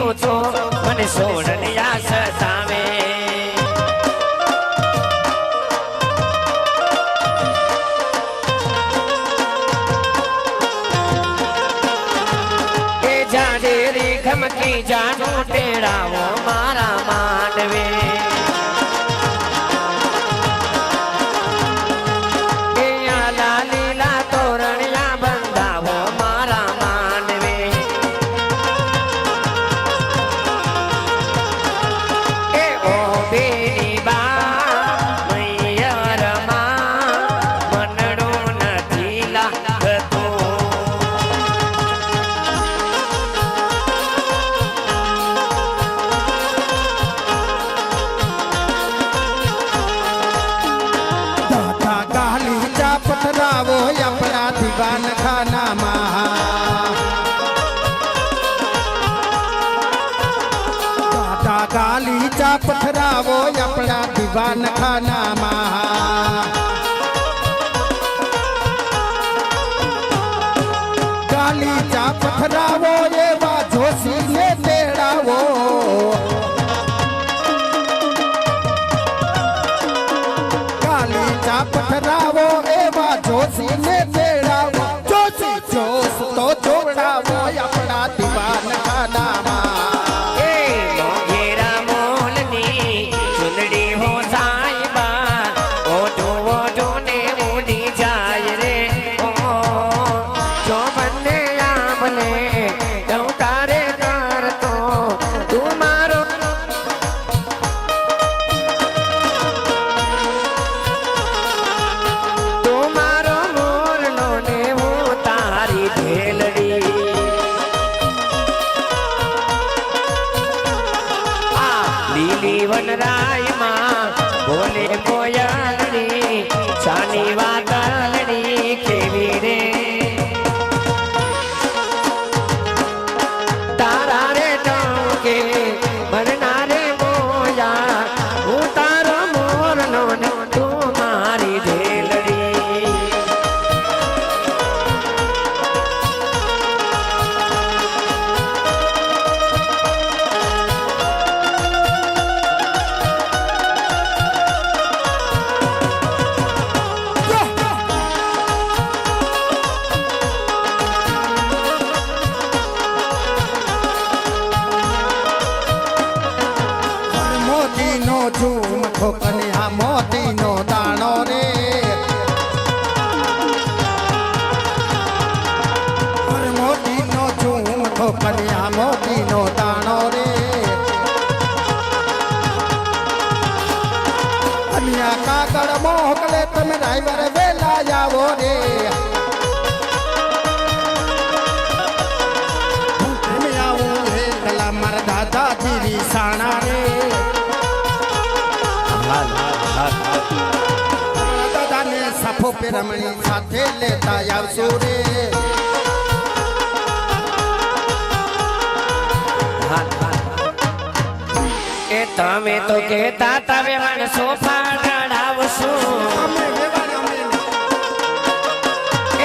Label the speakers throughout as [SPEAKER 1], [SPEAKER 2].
[SPEAKER 1] તું તો મને સોડલિયા સતાવે એ જાડેરી ખમકી જાનો ટેડાવો મારા માંડવે
[SPEAKER 2] पथरावो अपना दीवान खाना दादा गाली चा पथरावो अपना दीवान खाना गाली चा पथरावो ये जोशी ने तेड़ावो गाली चा पथरावो जोशी ने तेड़ावो जोशी जोश तो जोड़ावो अपना दीवान खाना
[SPEAKER 1] घेरा मोलनी चुंदड़ी हो साहिबा ओटो ने मुड़ी जाय रे ओ जो बन्ने आमले डौकारे कर तो तू मारो वनराय मां बोले कोयलनी चानी वादलनी केवी रे तारा रे टोके बनना रे मोया उतारो मोरनो ने तू मारी ढेलड़ी
[SPEAKER 2] झूम ठोकनिया मोती नो दाणो रे मोती नो झूम ठोकनिया मोती नो दाणो रे अनिया कागड़ मोहकले तुम ड्राइवर वेला जावो रे में आओ हे कला मर दादा जी साणा रे दादा ने सफो पे रमणी साथे लेता आवशो रे
[SPEAKER 1] ए तमे तो कहता तवे मन सोफा डरावसु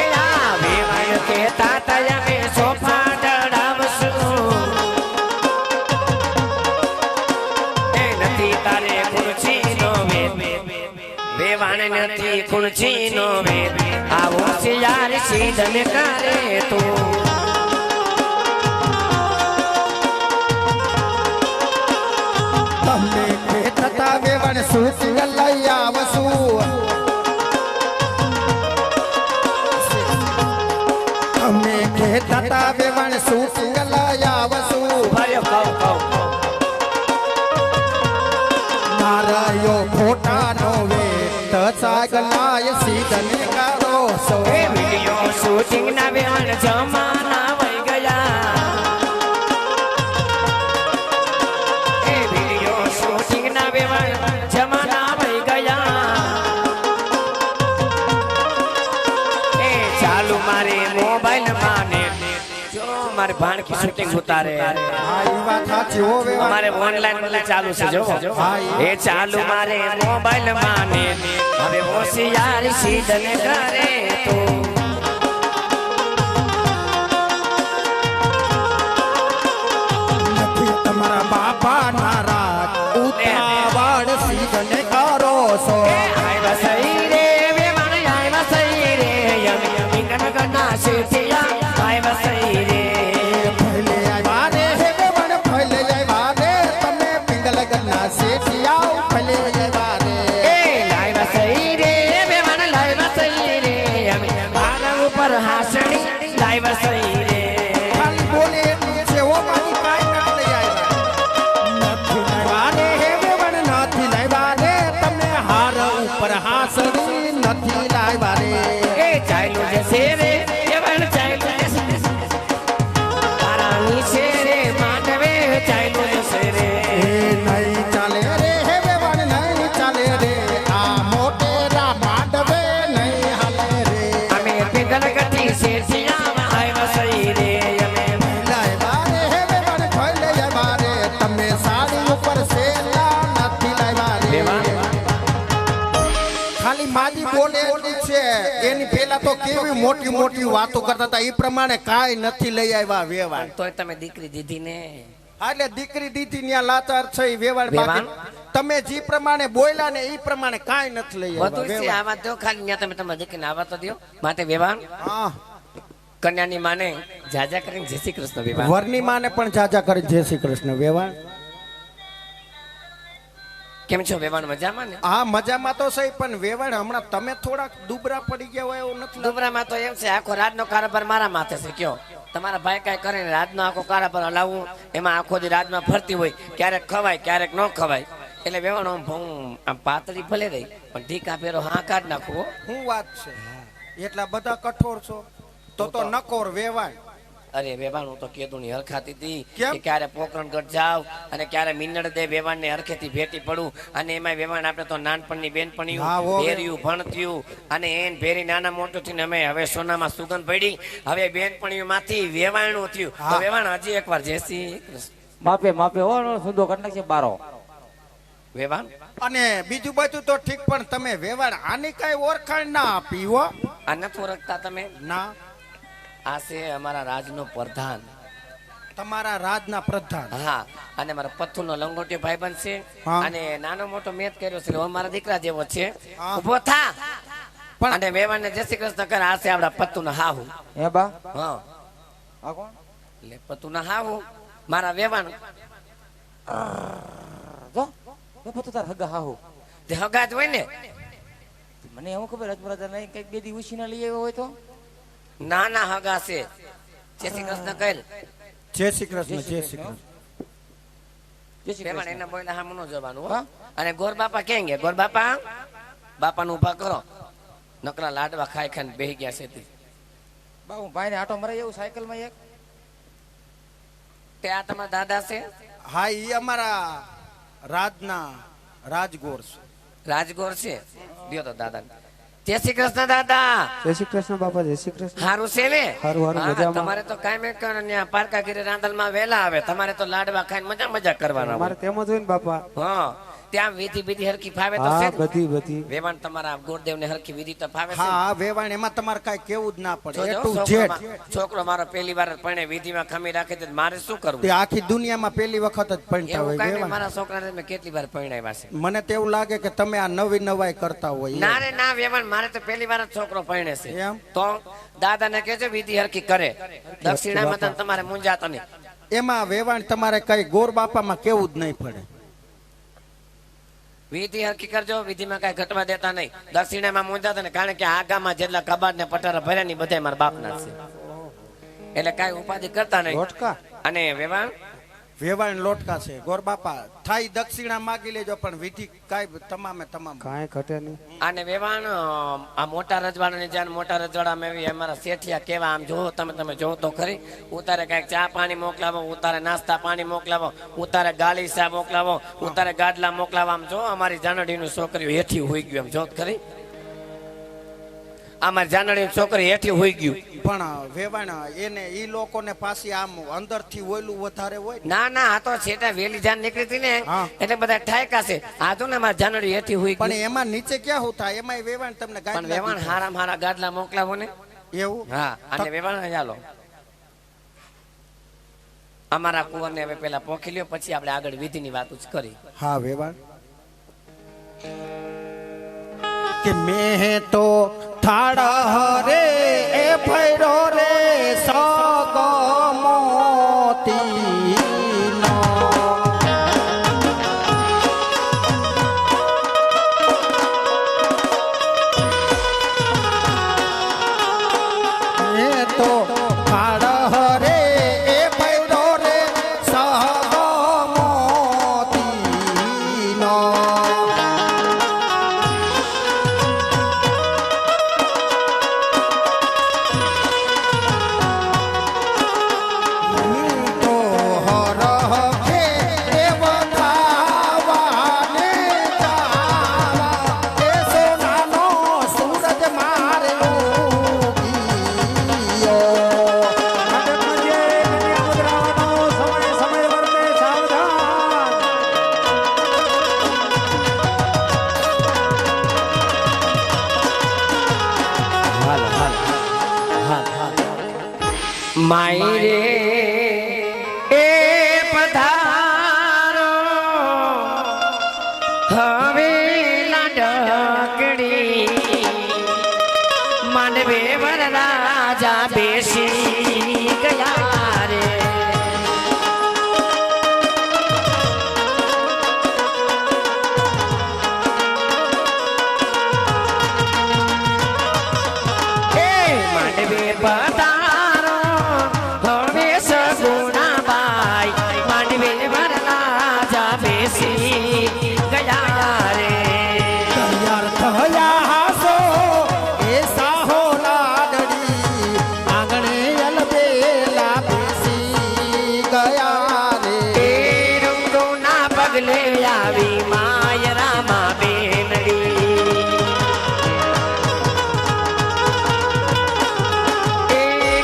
[SPEAKER 1] ए आ वेवाय कहता तया में सोफा डरावसु ए नती तारे खुर्ची नो वेवाण नती खुर्ची नो वे आवो सियार सीधन करे तू
[SPEAKER 2] तमने खेतता वेवण सूत गलैया वसु तमने खेतता वेवण सूत गलैया वसु
[SPEAKER 1] भयो कौ
[SPEAKER 2] नारायो फोटा नो वे तचा गलाय सीधन करो सो
[SPEAKER 1] ए वीडियो शूटिंग ना वेवण जमाना वई गया जमाना वही गया ए चालू मारे मोबाइल माने जो मारे भाण की शूटिंग उतारे हमारे ऑनलाइन चालू से जो ए चालू मारे मोबाइल माने हमें होशियार सीधन करे तो
[SPEAKER 2] કેવી મોટી મોટી વાતો કરતા હતા એ પ્રમાણે કાંઈ નથી લઈ આવ્યા વેવાણ.
[SPEAKER 1] તોય તમે દીકરી દીધી ને.
[SPEAKER 2] હા, એટલે દીકરી દીધી ત્યાં લાચાર છે ઈ વેવાણ.
[SPEAKER 1] વેવાણ?
[SPEAKER 2] બાકી તમે જે પ્રમાણે બોલ્યા ને એ પ્રમાણે કાંઈ નથી લઈ
[SPEAKER 1] બધું
[SPEAKER 2] આવ્યા
[SPEAKER 1] છે
[SPEAKER 2] વેવાણ.
[SPEAKER 1] આવા દો ખાલી ત્યાં તમે તમારા દીકરીને આવા તો દો. માટે વેવાણ
[SPEAKER 2] હા,
[SPEAKER 1] કન્યાની માને જાજા કરીને જય શ્રી કૃષ્ણ વેવાણ.
[SPEAKER 2] વરની માને પણ જાજા કરી જય શ્રી કૃષ્ણ વેવાણ.
[SPEAKER 1] કેમ છો વેવાણ મજામાં ને?
[SPEAKER 2] હા, મજામાં તો સહી, પણ વેવાણ હમણાં તમે થોડાક દુબરા પડી ગયા હોય એવું નથી લાગતું?
[SPEAKER 1] દુબરામાં તો એમ છે આખો રાજનો કારોબાર મારા માથે છે. કયો તમારા ભાઈ કાંઈ કરે ને રાજનો આખો કારોબાર હલાવવું, એમાં આખો દી રાજમાં ફરતી હોય, ક્યારેક ખવાય ક્યારેક ન ખવાય. એટલે વેવાણ હું આમ પાતળી ભલે રહી પણ ઢીકા ફેરો હા કાઢ નાખું હો.
[SPEAKER 2] શું વાત છે? એટલા બધા કઠોર છો તો નકોર વેવાણ.
[SPEAKER 1] અરે વેવાણ હું તો કેદું ની હરખાતી હતી
[SPEAKER 2] કેમ?
[SPEAKER 1] કે ક્યારે પોકરણગઢ જાવ અને ક્યારે મિનડ દે વેવાણ ને હરખેથી ભેટી પડું. અને એમાં વેવાણ આપણે તો નાનપણની બેનપણીયું
[SPEAKER 2] હા, હો.
[SPEAKER 1] ભેર્યું ભણત્યું અને એન ભેરી નાના મોટું થઈને અમે હવે સોનામાં સુગંધ પડી. હવે બેનપણીયું માંથી વેવાણું થયું. તો
[SPEAKER 2] હા.
[SPEAKER 1] વેવાણ હજી એકવાર જય શ્રી કૃષ્ણ.
[SPEAKER 3] માપે માપે હો સુંદો કરી નાખશે બારો.
[SPEAKER 1] વેવાણ
[SPEAKER 2] અને બીજું બધું તો ઠીક, પણ તમે વેવાણ આની કઈ ઓળખાણ ના આપી હો.
[SPEAKER 1] આ નથી ઓળખતા તમે?
[SPEAKER 2] ના,
[SPEAKER 1] આ છે અમારા રાજનો પ્રધાન.
[SPEAKER 2] તમારા રાજના પ્રધાન.
[SPEAKER 1] હા, અને મારા પથ્થુનો લંગોટિયો ભાઈબંધ છે.
[SPEAKER 2] હા.
[SPEAKER 1] અને નાનો મોટો મેચ કર્યો છે. મારા દીકરા જેવો છે.
[SPEAKER 2] હા.
[SPEAKER 1] ઉભો થા.
[SPEAKER 2] પણ
[SPEAKER 1] અને વેવાણ ને જય શ્રી કૃષ્ણ કરે. આ છે આપડા પત્તુના હાહુ.
[SPEAKER 3] હે બા
[SPEAKER 1] હા,
[SPEAKER 3] આ કોણ?
[SPEAKER 1] એટલે પત્તુના હાહુ મારા વેવાણ.
[SPEAKER 3] જો એ પતો તાર હગા હાહુ.
[SPEAKER 1] તે હગા જ હોય ને.
[SPEAKER 3] મને એવું ખબર રાજમહારાજા નહીં કઈક બે દી ઉછીના લઈ આવ્યો હોય તો.
[SPEAKER 1] ના ના હગા છે. જય શ્રી કૃષ્ણ કર.
[SPEAKER 2] જય શ્રી કૃષ્ણ, જય શ્રી કૃષ્ણ.
[SPEAKER 3] જય શ્રી
[SPEAKER 1] વેવાણ
[SPEAKER 3] કૃષ્ણ.
[SPEAKER 1] એના બોયલા હામું ન જવાનું હો.
[SPEAKER 3] હા?
[SPEAKER 1] અને ગોર બાપા ક્યાં ગયા? ગોર બાપા બાપાનું ઊભા કરો. નકરા લાડવા ખાઈ ખાઈને બેહી ગયા છે તે.
[SPEAKER 3] બા હું ભાઈને આટો મરાઈ એવું સાયકલમાં એક.
[SPEAKER 1] તે આ તમારા દાદા છે?
[SPEAKER 2] હા, ઈ અમારા રાજના રાજગોર છે.
[SPEAKER 1] રાજગોર છે. દ્યો તો દાદા. જય શ્રી કૃષ્ણ દાદા.
[SPEAKER 4] જય શ્રી કૃષ્ણ બાપા, જય શ્રી કૃષ્ણ.
[SPEAKER 1] હારું છે ને?
[SPEAKER 4] હારું, હારું,
[SPEAKER 1] હા,
[SPEAKER 4] મજામાં.
[SPEAKER 1] તમારે તો કાંઈ ત્યાં પારકાગીરી રાંદલમાં વેલા આવે. તમારે તો લાડવા ખાઈને મજા મજા કરવાના
[SPEAKER 4] અમારે
[SPEAKER 1] હોય.
[SPEAKER 4] તેમ જ હોય ને બાપા.
[SPEAKER 1] હા, ત્યાં વિધિ વિધિ હરખી ફાવે તો છે
[SPEAKER 4] હા,
[SPEAKER 1] ને?
[SPEAKER 4] બધી બધી.
[SPEAKER 1] વેવાણ તમારા ગોરદેવ ને હરખી વિધિ તો ફાવે છે ને?
[SPEAKER 2] હા, વેવાણ એમાં તમારે કઈ કેવું જ ના પડે.
[SPEAKER 1] જોજો,
[SPEAKER 2] એ ટુ
[SPEAKER 1] છોકરો
[SPEAKER 2] ઝેડ.
[SPEAKER 1] છોકરો મારો પહેલી વાર જ પરણે વિધિમાં ખમી રાખે છે. મારે શું કરવું?
[SPEAKER 2] તે આખી દુનિયામાં પહેલી વખત જ પણતા
[SPEAKER 1] એવું
[SPEAKER 2] હોય
[SPEAKER 1] કાંઈ નહીં.
[SPEAKER 2] વેવાણ.
[SPEAKER 1] મારા છોકરાને મેં કેટલી વાર પરણાવ્યા છે.
[SPEAKER 2] મને તો એવું લાગે કે તમે આ નવી નવાઈ કરતા હોય
[SPEAKER 1] ના
[SPEAKER 2] એમ.
[SPEAKER 1] રે ના વેવાણ, મારે તો પહેલી વાર જ છોકરો પરણે છે.
[SPEAKER 2] એમ?
[SPEAKER 1] તો દાદાને કહેજો વિધિ હરખી કરે. દક્ષિણામાં તો તમારે મુંજાતો નહીં.
[SPEAKER 2] એમાં વેવાણ તમારે કઈ ગોર બાપામાં કેવું જ નહીં પડે.
[SPEAKER 1] વિધિ હરખી કરજો. વિધિમાં કઈ ઘટવા દેતા નહીં. દક્ષિણામાં મુંજાતા ને, કારણ કે આ ગામમાં જેટલા કબાટ ને પટારા ભર્યા ની બધા મારા બાપના છે. એટલે કઈ ઉપાધિ કરતા નહીં.
[SPEAKER 2] લોટકા?
[SPEAKER 1] અને વેવાણ
[SPEAKER 2] વેવાણ લોટકા છે. ગોર બાપા થાય દક્ષિણા માગી લેજો, પણ વિધિ કઈ તમામે તમામ.
[SPEAKER 4] કાંઈ ઘટે નહીં.
[SPEAKER 1] અને વેવાણ આ મોટા રજવાડા ને જ્યાં મોટા રજવાડામાં એવી અમારા શેઠિયા કેવા આમ જો તમે જો તો ખરી. ઉતારે કઈક ચા પાણી મોકલાવો, ઉતારે નાસ્તા પાણી મોકલાવો, ઉતારે ગાલી સા મોકલાવો, ઉતારે ગાડલા મોકલાવો. આમ જો અમારી જાનડીનું છોકરી હેઠી હોઈ ગયું. એમ જો તો ખરી. અમારી જાનડીની છોકરી હેઠી હોઈ ગયું.
[SPEAKER 2] પણ વેવાણ એને ઈ લોકોને પાછી આમ અંદર થી ઓયલું વધારે હોય.
[SPEAKER 1] ના ના, આ તો છેટા વેલી જાન નીકળી હતી ને
[SPEAKER 2] હા.
[SPEAKER 1] એટલે બધા ઠાયકા છે. આ તો ને અમારી જાનડી હેઠી હોઈ
[SPEAKER 2] પણ
[SPEAKER 1] ગયું.
[SPEAKER 2] એમાં નીચે ક્યાં હું થાય? એમાં વેવાણ તમને
[SPEAKER 1] પણ
[SPEAKER 2] ગાડી
[SPEAKER 1] વેવાણ હારા હારા ગાડલા મોકલાવો ને.
[SPEAKER 2] એવું.
[SPEAKER 1] હા, અને વેવાણ ચાલો અમારા કુંવરને હવે પેલા પોખી લ્યો, પછી આપણે આગળ વિધિની વાત જ કરી.
[SPEAKER 2] હા, વેવાણ કે મેં તો થાળ રે એ ભૈરો રે સગમોતી નો. મેં તો થાળ રે એ ભૈરો રે સગમોતી નો.
[SPEAKER 1] માઈ રે એ પધારો હવે લાડકડી માંડવે વરરાજા બેસી ગયા રે માંડવે પધારો હવે સગુણાબાઈ માંડવે વરરાજા બેસી ગયા રે
[SPEAKER 2] તૈયાર થયા હાસો એ સાહો લાડડી આંગણે અલબેલા બેસી ગયા રે
[SPEAKER 1] એ રંગોના પગલે આવી માય રામા બેનડી એ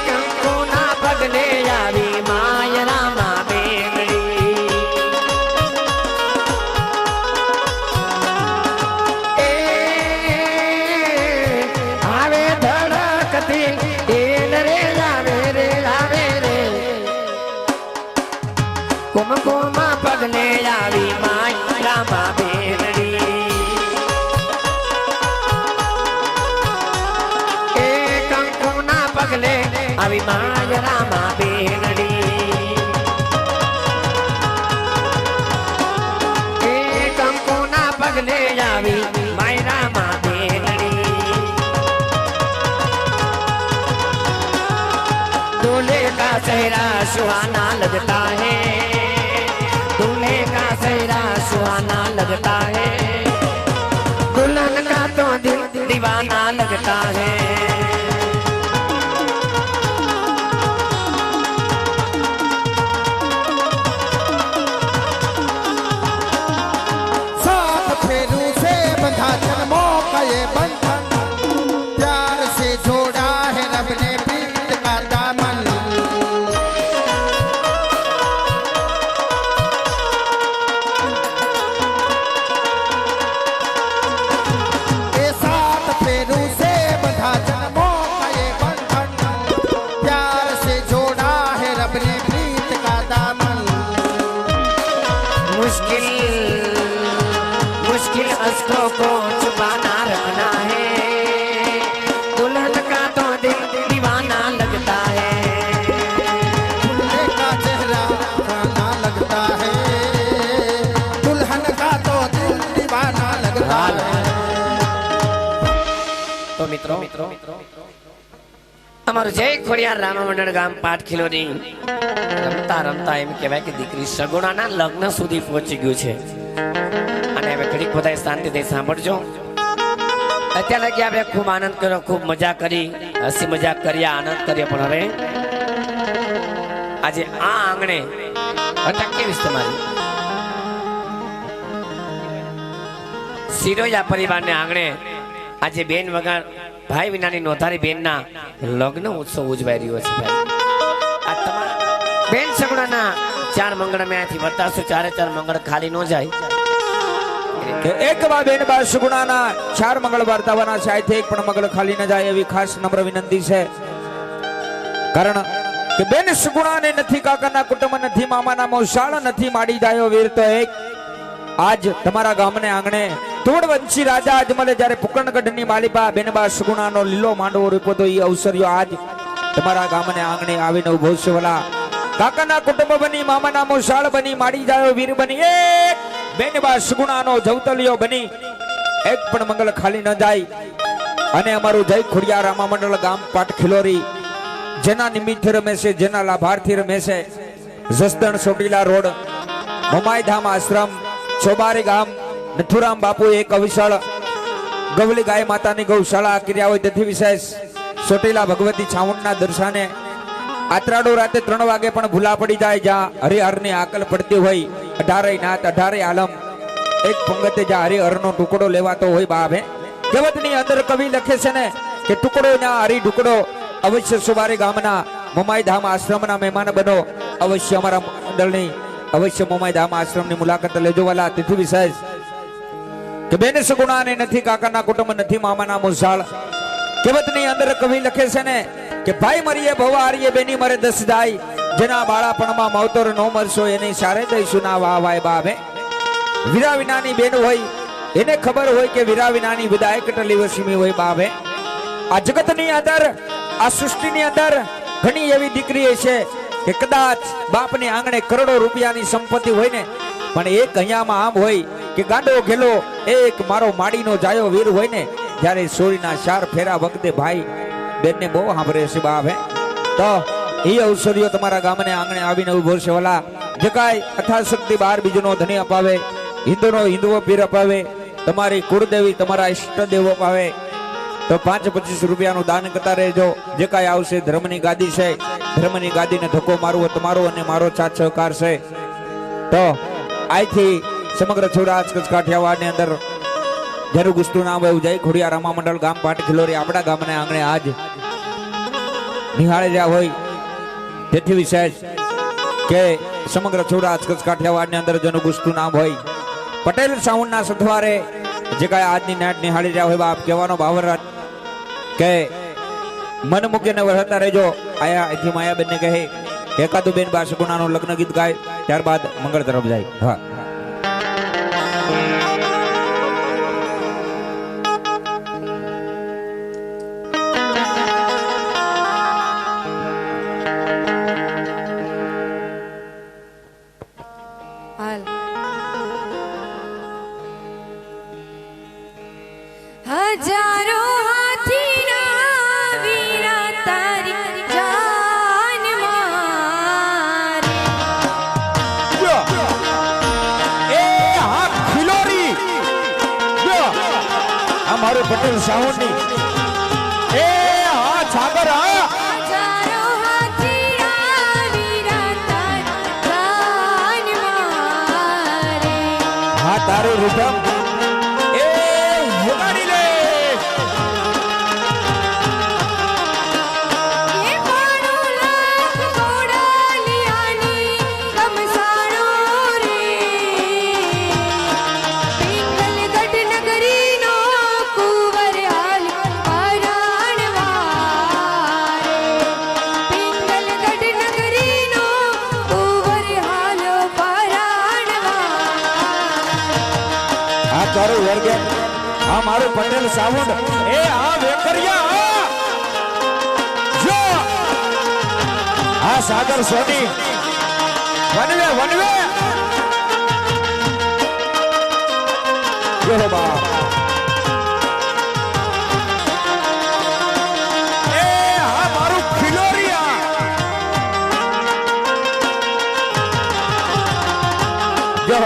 [SPEAKER 1] રંગોના પગલે આવી માય રામા બેનડી એ આવે ધડકતી એલ રે આવે રે કુમકુમ પગલે આવી માય રામા બેનડી એ કંકુના પગલે આવી માય રામા બેનડી એ કંકુના પગલે આવી માય રામા બેનડી दूल्हे का चेहरा सुहाना लगता है दूल्हे का चेहरा सुहाना लगता है दुल्हन का तो दिल दीवाना लगता है
[SPEAKER 2] साथ फेरू से बंधा जन्मों का ये बंधन प्यार से जोड़ा है रब ने प्रीत का दामन ये साथ फेरू से बंधा जन्मों का ये बंधन प्यार से जोड़ा है रब ने प्रीत का दामन
[SPEAKER 1] मुश्किल मुश्किल अश्कों को छुपाना रखना है दुल्हन का तो दिल दीवाना लगता है
[SPEAKER 2] दूल्हे का चेहरा सुहाना लगता है दुल्हन का तो दिल दीवाना लगता है
[SPEAKER 1] તો મિત્રો અમારું જય ખોડિયાર રામા મંડળ ગામ પાટ ખીલોની રમતા રમતા એમ કહેવાય કે દીકરી સગુણાના લગ્ન સુધી પહોંચી ગયું છે અને હવે ઘડીક બધાએ શાંતિથી સાંભળજો અત્યાર લગી આપણે ખૂબ આનંદ કર્યો ખૂબ મજા કરી હસી મજાક કર્યા આનંદ કર્યો પણ હવે આજે આ આંગણે અટક કેવી છે તમારી સિરોયા પરિવારને આંગણે આજે બેન વગર ભાઈ વિનાની નોંધારી બેનના લગ્ન ઉત્સવ ઉજવાઈ રહ્યો છે ભાઈ આ તમારા બેન સગુણાના ચાર મંગળ મેં અહીંથી વર્તાશું ચારે ચાર મંગળ ખાલી ન જાય
[SPEAKER 5] કે એક બા બેન બા સુગુણાના ચાર મંગળ વર્તાવાના છે આથી એક પણ મંગળ ખાલી ન જાય એવી ખાસ નમ્ર વિનંતી છે કારણ કે બેન સુગુણાને નથી કાકાના કુટુંબ નથી મામાના મોસાળ નથી માડી જાયો વીર તો એક આજ તમારા ગામને આંગણે તોડવંશી રાજા અજમલે જ્યારે પુકણગઢની માલિપા બેનબા સુગુણાનો લીલો માંડવો રૂપો તો એ અવસર્યો આજ તમારા ગામને આંગણે આવીને ઉભો છે વલા કાકાના કુટુંબ બની મામાના મોસાળ બની માડી જાયો વીર બની એક બેનબા સુગુણાનો જવતલિયો બની એક પણ મંગલ ખાલી ન જાય અને અમારું જય ખોડિયાર રામા મંડળ ગામ પાટ ખિલોરી જેના નિમિત્તે રમે છે જેના લાભાર્થી રમે છે જસદણ ચોટીલા રોડ મમાઈધામ આશ્રમ ચોબારી ગામ નથુરામ બાપુ એક અવિશાળ ગવલી ગાય માતાની ગૌશાળા કર્યા હોય તેથી વિશેષ ચોટીલા ભગવતી છાવણના દર્શને આત્રાડો રાતે 3 વાગે પણ ભૂલા પડી જાય જ્યાં હરિહરની આકલ પડતી હોય 18 નાથ 18 આલમ એક પંગતે જ્યાં હરિહરનો ટુકડો લેવાતો હોય બાપે કહેવતની અંદર કવિ લખે છે ને કે ટુકડો ના હરી ટુકડો અવશ્ય સુબારી ગામના મમાઈધામ આશ્રમના મહેમાન બનો અવશ્ય અમારા મંડળની અવશ્ય મમાઈધામ આશ્રમની મુલાકાત લેજો વાલા તિથિ વિશેષ કે બેન સગુણાને નથી કાકાના કુટુંબ નથી મામાના મોસાળ કહેવતની અંદર કવિ લખે છે ને કે ભાઈ મરીએ ભવારીએ બેની મરે 10 જાય જેના બાળાપણમાં માવતર નો મરશો એની સારે દઈશું ના વાહ વાય બાવે વીરા વિનાની બેન હોય એને ખબર હોય કે વીરા વિનાની વિદાય કેટલી વસીમી હોય બાવે આ જગતની અંદર આ સૃષ્ટિની અંદર ઘણી એવી દીકરી છે કે કદાચ બાપની આંગણે કરોડો રૂપિયાની સંપત્તિ હોય ને પણ એક અહીંયામાં આમ હોય કે ગાંડો ઘેલો એક મારો માડીનો જાયો વીર હોય ને જ્યારે સોરીના 4 ફેરા વખતે ભાઈ બેનને બહુ સાંભળે છે બાપ તો એ અવસરીઓ તમારા ગામને આંગણે આવીને ઉભો છે ઓલા જે કાંઈ અથાશક્તિ બાર બીજનો ધણી અપાવે હિન્દુનો હિન્દુઓ પીર અપાવે તમારી કુળદેવી તમારા ઈષ્ટદેવો અપાવે તો 5-25 રૂપિયાનું દાન કરતા રહેજો જે કાંઈ આવશે ધર્મની ગાદી છે ધર્મની ગાદીને ધક્કો મારવો તમારો અને મારો સાથ સહકાર છે તો આજથી સમગ્ર સૌરાષ્ટ્ર કચ્છ કાઠિયાવાડની અંદર જેનું ગુસ્તું નામ એવું જાય ખોડિયા રામા મંડળ ગામ પાટ ખિલોરી આપણા ગામને આંગણે આજ નિહાળી રહ્યા હોય તેથી વિશેષ કે સમગ્ર સૌરાષ્ટ્ર કચ્છ કાઠિયાવાડની અંદર જેનું ગુસ્તું નામ હોય પટેલ સાઉન્ડના સથવારે જે કાંઈ આજની નાટ નિહાળી રહ્યા હોય બાપ કહેવાનો ભાવર કે મન મૂકીને વળતા રહેજો આયા અહીંથી માયાબેનને કહે એકાદું બેન બાસુગુણાનું લગ્ન ગીત ગાય ત્યારબાદ મંગળ તરફ જાય હા
[SPEAKER 6] હજારો હાથીના વીરા તારી જાન મારે
[SPEAKER 5] એ હા ખિલોરી આ મારું પટેલ સાઉન્ડની એ હા છાગર હા
[SPEAKER 6] હજારો હાથીના વીરા તારી જાન મારે
[SPEAKER 5] હા તારું રૂપમ તારું વર્ગન આ મારું પટેલ સાઉન્ડ એ આ વેકરિયા જો આ સાગર સોની વનવે વનવે જો બા એ આ મારું ખિલોરિયા જો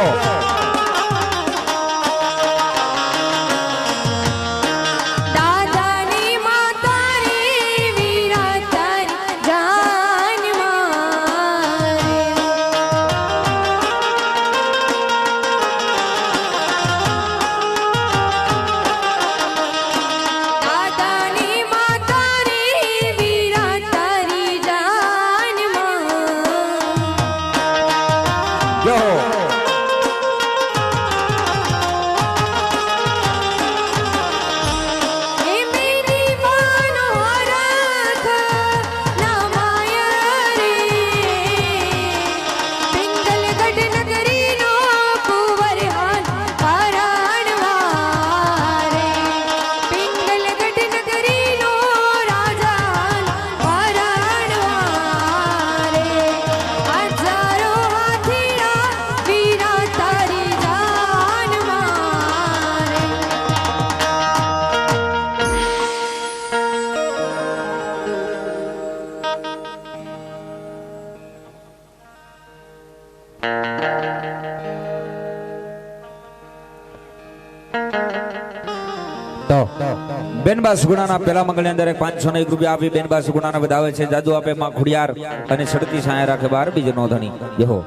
[SPEAKER 5] બેનબા સુગુણાના પેલા મંગળની અંદર 501 રૂપિયા આપી બેનબા સુગુણાના વધાવે છે જાદુ આપે માં ખુડિયાર અને સડતી છાયા રાખે બાર બીજ નો ધણી જહો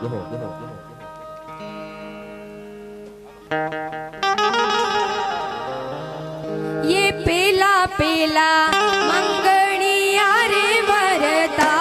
[SPEAKER 6] ये पेला पेला मंगणिया रे वरता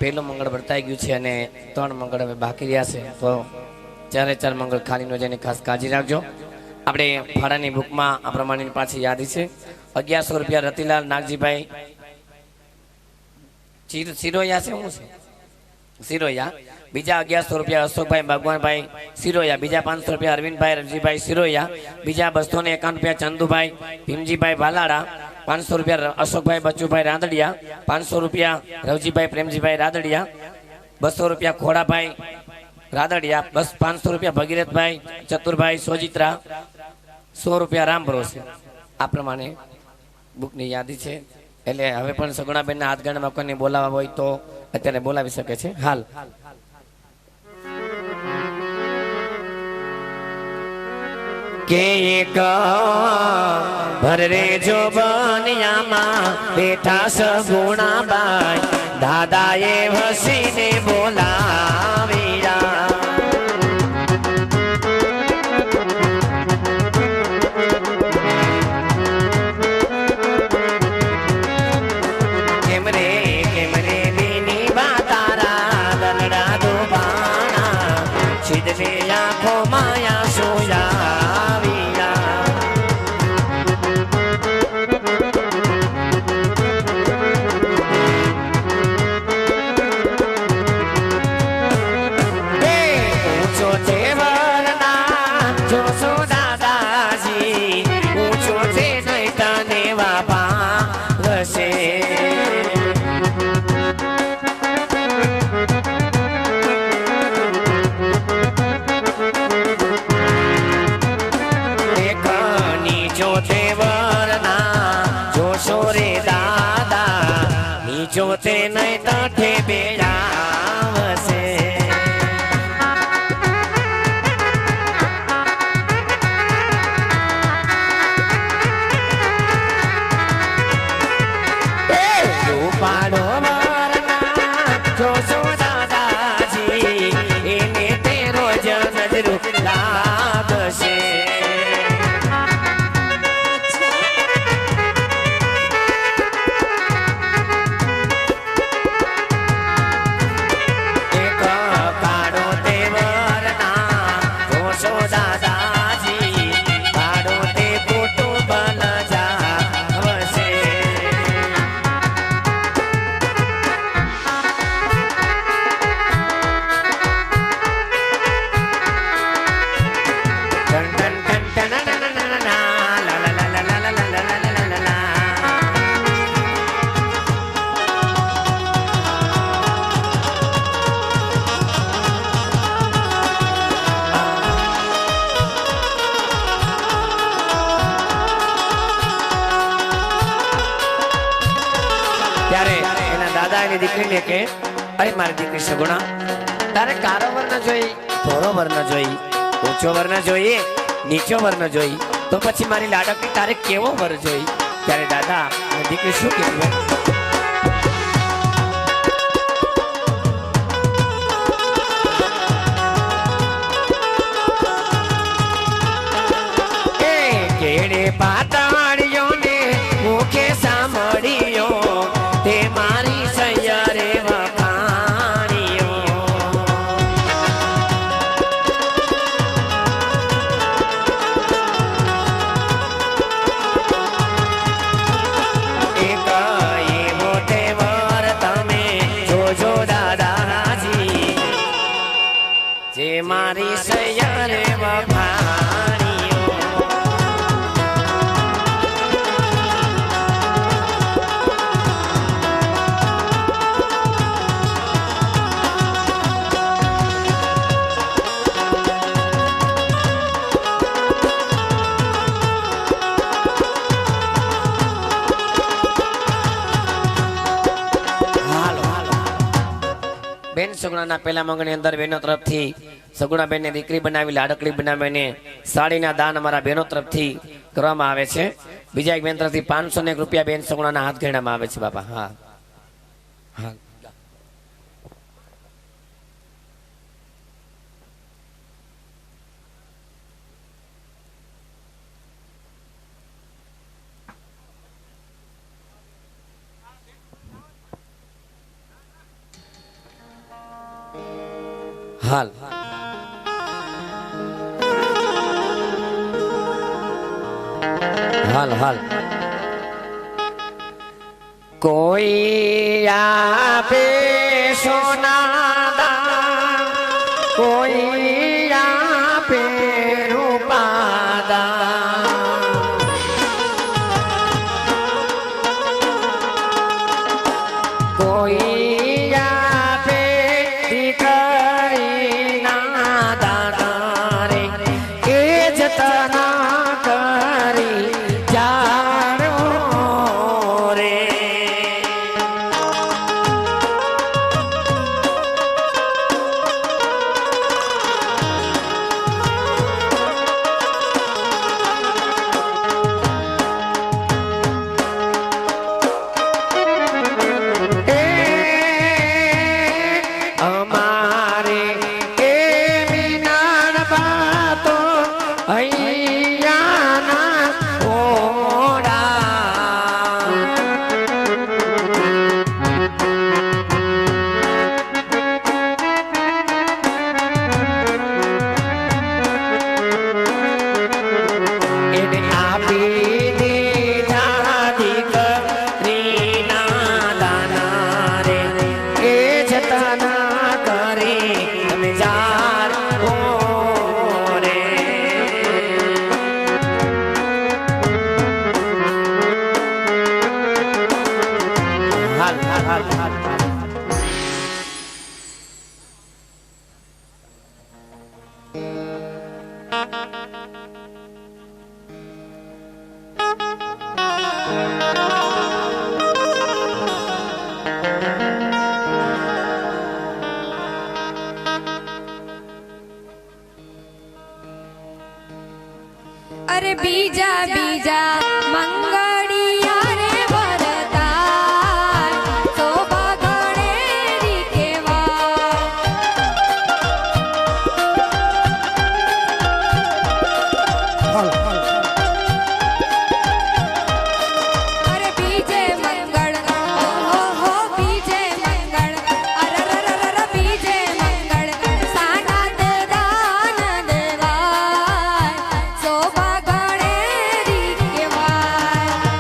[SPEAKER 1] પહેલું મંગળ વર્તાઈ ગયું છે અને 3 મંગળ હવે બાકી રહ્યા છે, તો 4 મંગળ ખાલી ન જાય, ખાસ કાળજી રાખજો. આપણે ફાળાની બુકમાં આ પ્રમાણેની પાછી યાદી છે. 1100 રૂપિયા રતિલાલ નાગજીભાઈ સિરોયા છે, શું છે સિરોયા. બીજા 1100 રૂપિયા અશોકભાઈ ભગવાનભાઈ સિરોયા. બીજા 500 રૂપિયા અરવિંદભાઈ રવજીભાઈ સિરોયા. બીજા 251 રૂપિયા ચંદુભાઈ ભીમજીભાઈ ભાલાડા. 500 રૂપિયા અશોકભાઈ બચુભાઈ રાંદડિયા. 500 રૂપિયા રવજીભાઈ પ્રેમજીભાઈ રાદડિયા. 200 રૂપિયા ખોડાભાઈ રાદડિયા. બસ 500 રૂપિયા ભગીરથભાઈ ચતુરભાઈ સોજિત્રા. 100 રૂપિયા રામ ભરોસે. આ પ્રમાણે બુકની યાદી છે. એટલે હવે પણ સગુણાબેનના હાથગાંઠમાં કોઈને બોલાવવા હોય તો અત્યારે બોલાવી શકે છે. હાલ કે એક ભરે જો બનિયામાં બેઠા સગુણાબાઈ, દાદાએ હસીને બોલાવ્યા. કેમ રે બેની બા તારા દલડા દુબાણા, છિદને આંખો માયા સોયા. જોતે નહીં તઠે બેરાવશે. રૂપાળો વરના જોશો દાદાજી, એને તે રોજ નજરું લાગશે. ત્યારે એના દાદા એની દીકરીને કે, અરે મારી દીકરી સગુણા, તારે કારો વર ન જોઈ, ધોળો વર ન જોઈ, ઊંચો વર ન જોઈ, નીચો વર ન જોઈ, તો પછી મારી લાડકડી તારે કેવો વર જોઈ? ત્યારે દાદા દીકરી શું કીધું? કેડે પાતાળીઓ ને મુખે સાંભળ્યો, તે મારી સૈયરે વખાણ્યો. એક એવો તહેવાર તમે જોજો દાદાજી, જે મારી સૈયરે વખાણ્યો. બેન સગુણાના પહેલા મંગળની અંદર બહેનો તરફથી સગુણાબેનને દીકરી બનાવી, લાડકડી બનાવીને સાડીના દાન અમારા બહેનો તરફથી કરવામાં આવે છે. બીજા એક બેન તરફથી 501 રૂપિયા બેન સગુણાના હાથ ઘેરવામાં આવે છે. બાપા હા હા હાલ હાલ હાલ કોઈ આપે સોના દાન કોઈ આપે રૂપા દાન કોઈ આપે દીકરીના દાદા રે એ જતના કરી જાણો રે અમારે એ મિનાર બાતો અહીંયાના ઓડા એને આપી દીધા દીકરીના દાના રે એ જતના કરે તમે જાણો રે હાલ હાલ હાલ હાલ
[SPEAKER 6] અરે બીજા બીજા મંગળિયા રે વરદાન શોભા ગણેરી કેવા અરે બીજે મંગળ ઓહો બીજે મંગળ અરરરરર બીજે મંગળ સાનાદ દાન દેવાય શોભા ગણેરી કેવાય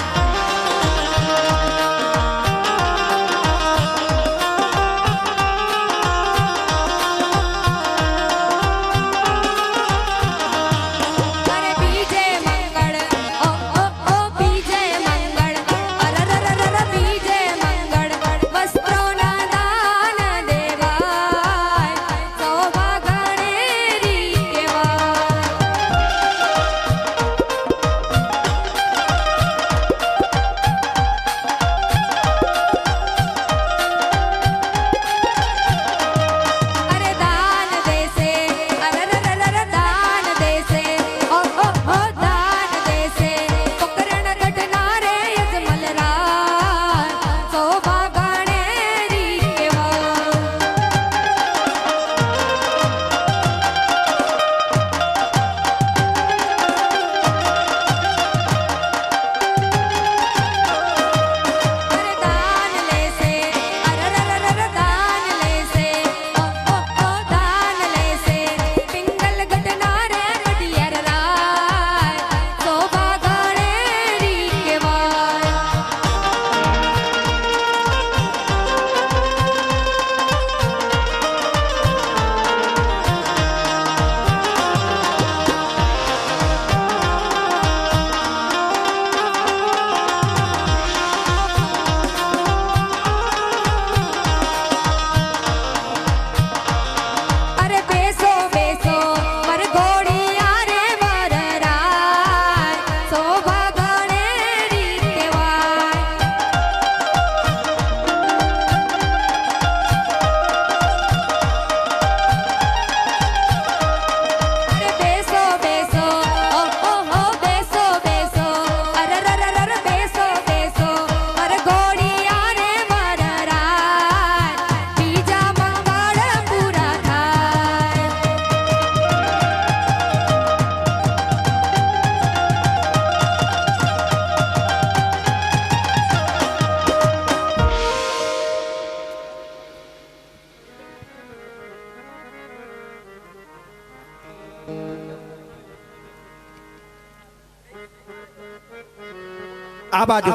[SPEAKER 2] આ બાજુ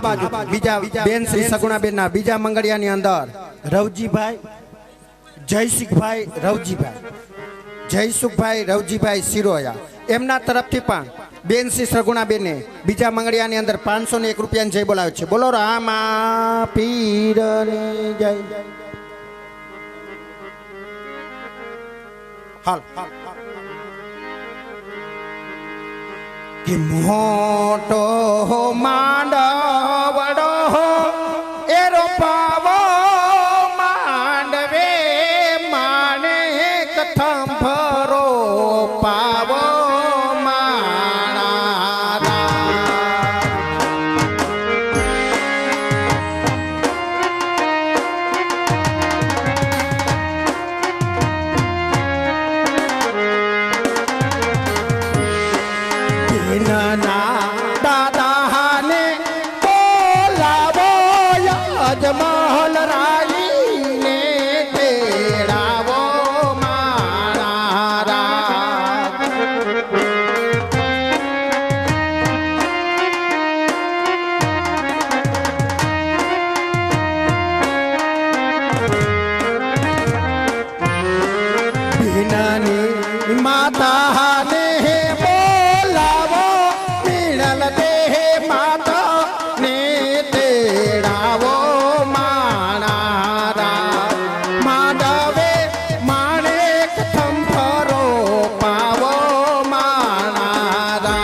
[SPEAKER 2] બીજા બેન શ્રી સગુણાબેન ના બીજા મંગળિયાની અંદર રવજીભાઈ જયસિંહભાઈ રવજીભાઈ સિરોયા એમના તરફથી પણ બેન શ્રી સગુણાબેને બીજા મંગળિયાની અંદર 501 રૂપિયાની જય બોલાવે છે. બોલો રામા પીરની જય. હાલ કે મોટો માંડવડો એરો પાવો માંડવે માને કથંભરો પાવો માણા દાદાને બોલાવો યજમલ રાઈને તેડાવો મારા ભીનાની માતાને બોલાવો મિળલ દેહ માતા ને તેડાવો માણા માંડવે માણેક થંભરો પાવો માણા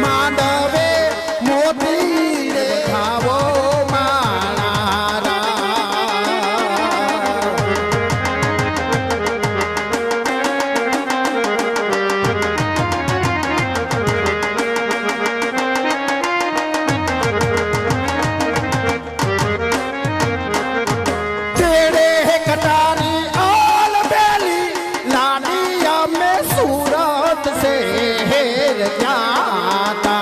[SPEAKER 2] માંડવે મોતી દેખાવો માણા तेरे कटारी आल बेली लाडिया में सूरत से हेर जाता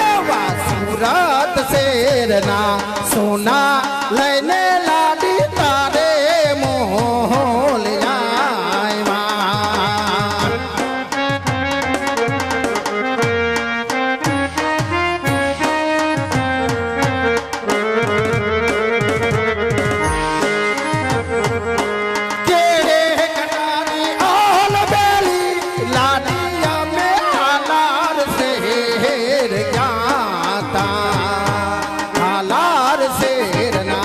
[SPEAKER 2] एवा सूरत शेर ना सोना लेने लाडी तारे मोल जायवा केड़े कटारी आल बेली लाडिया में हालार से हेर जाता हालार शेर ना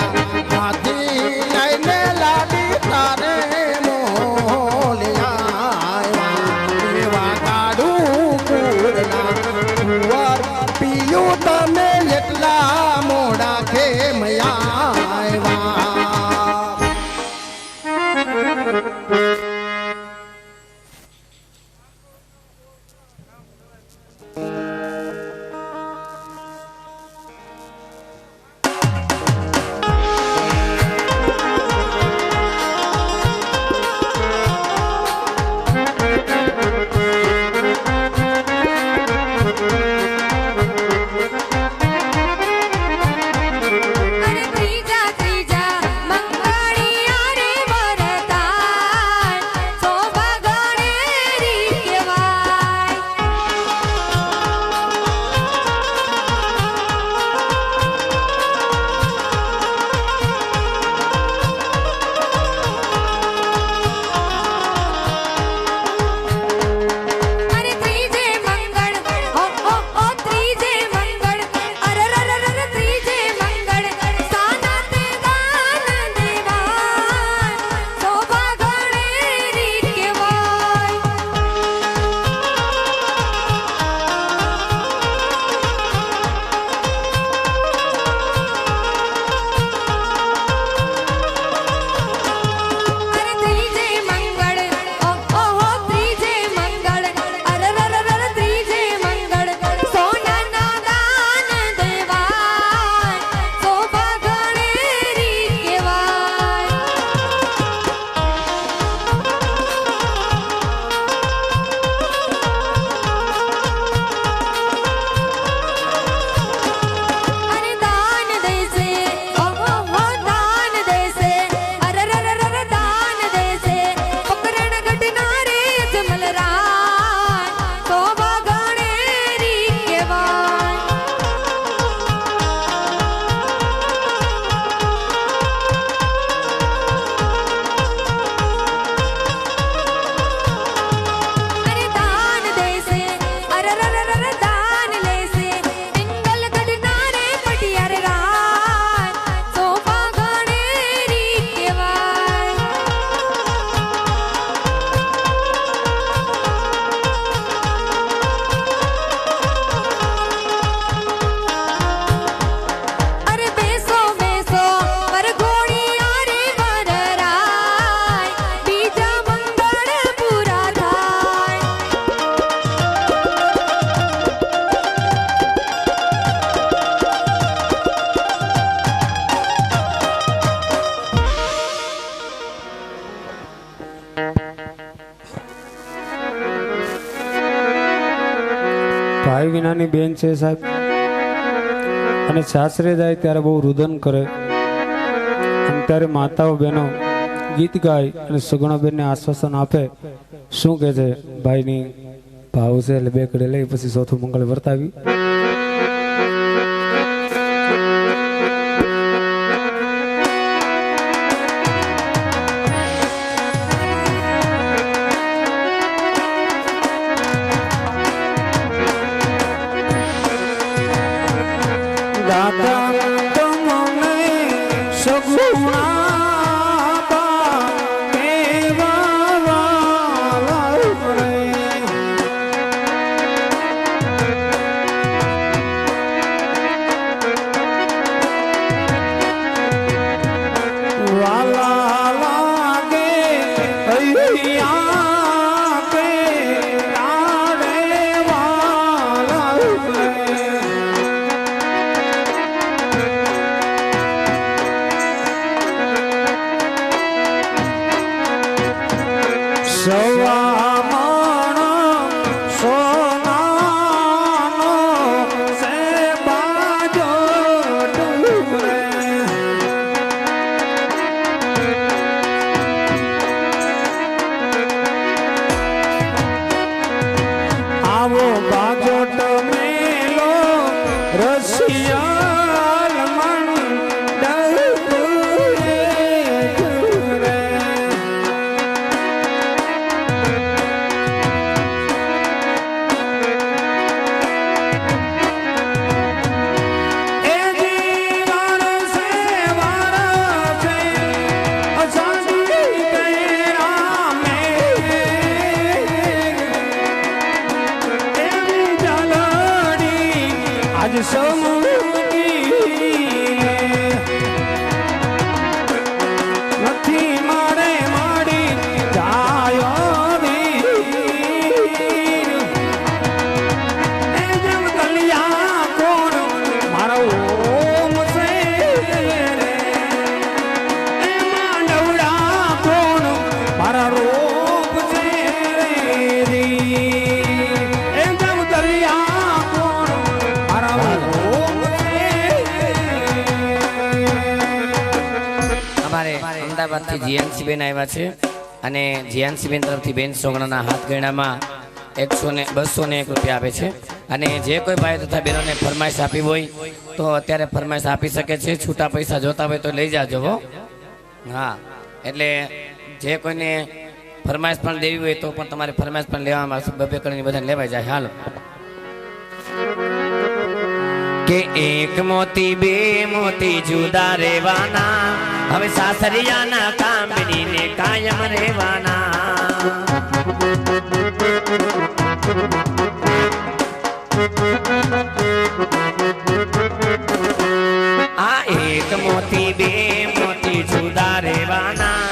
[SPEAKER 4] નાની બેન છે સાહેબ, અને સાસરે જાય ત્યારે બહુ રુદન કરે, અને ત્યારે માતાઓ બહેનો ગીત ગાય અને સગુણાબેનને આશ્વાસન આપે. શું કે છે ભાઈની ભાવ છે એટલે બે કડે લઈ પછી ચોથું મંગળ વર્તાવી.
[SPEAKER 1] અમદાવાદથી જીએનસી બેન આવ્યા છે અને જીએનસી બેન તરફથી બેન સોગણાના હાથ ગણામાં 201 રૂપિયા આપે છે. અને જે કોઈ ભાઈ તથા બહેનોને ફરમાઈશ આપી હોય તો અત્યારે ફરમાઈશ આપી શકે છે. છૂટા પૈસા જોતા હોય તો લઈ જાજો હો. હા, એટલે જે કોઈને ફરમાઈશ પણ દેવી હોય તો પણ તમારે ફરમાઈશ પણ લેવામાં આવશે. બબે કરીને બધાને લેવાઈ જાય. હાલો કે એક મોતી બે મોતી જુદા રહેવાના, હવે સાસરિયાના કામડીને કાયમ રહેવાના. આ એક મોતી બે મોતી જુદા રહેવાના,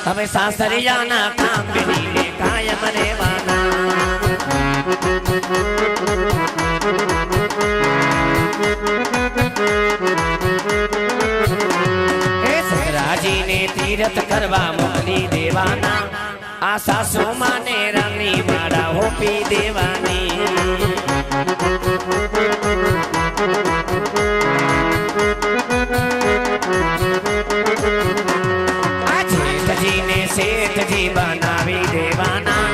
[SPEAKER 1] હવે સાસરિયાના કામડીને કાયમ રહેવાના. તીરથ કરવા મોકલી દેવાના, આ સાસુ માને રાની માળા હોપી દેવાની. આ જેઠજીને શેઠજી બનાવી દેવાના,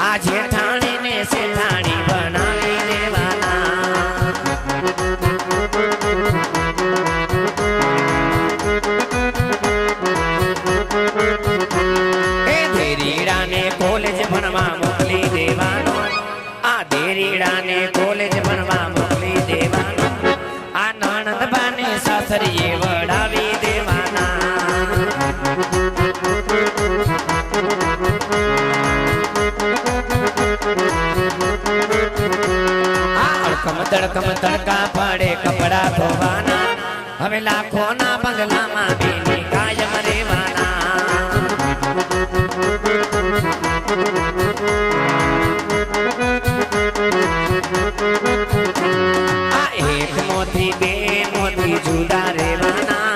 [SPEAKER 1] આ જેઠાણીને શેઠાણી બનાવી દેવાના. કોલેજ ભણવા મોકલી દેવાનો, આ દેરીડાને કોલેજ ભણવા મોકલી દેવાનો, આ નણંદબાને સાસરીએ વડાવી દેવાના. આ અડકમ તડકમ તડકા પડે કપડા ધોવાના, હવે લાખોના બંગલામાં બેની કાયમ રહેવાના. આ એક મોતી બે મોતી જુદા રહેવાના,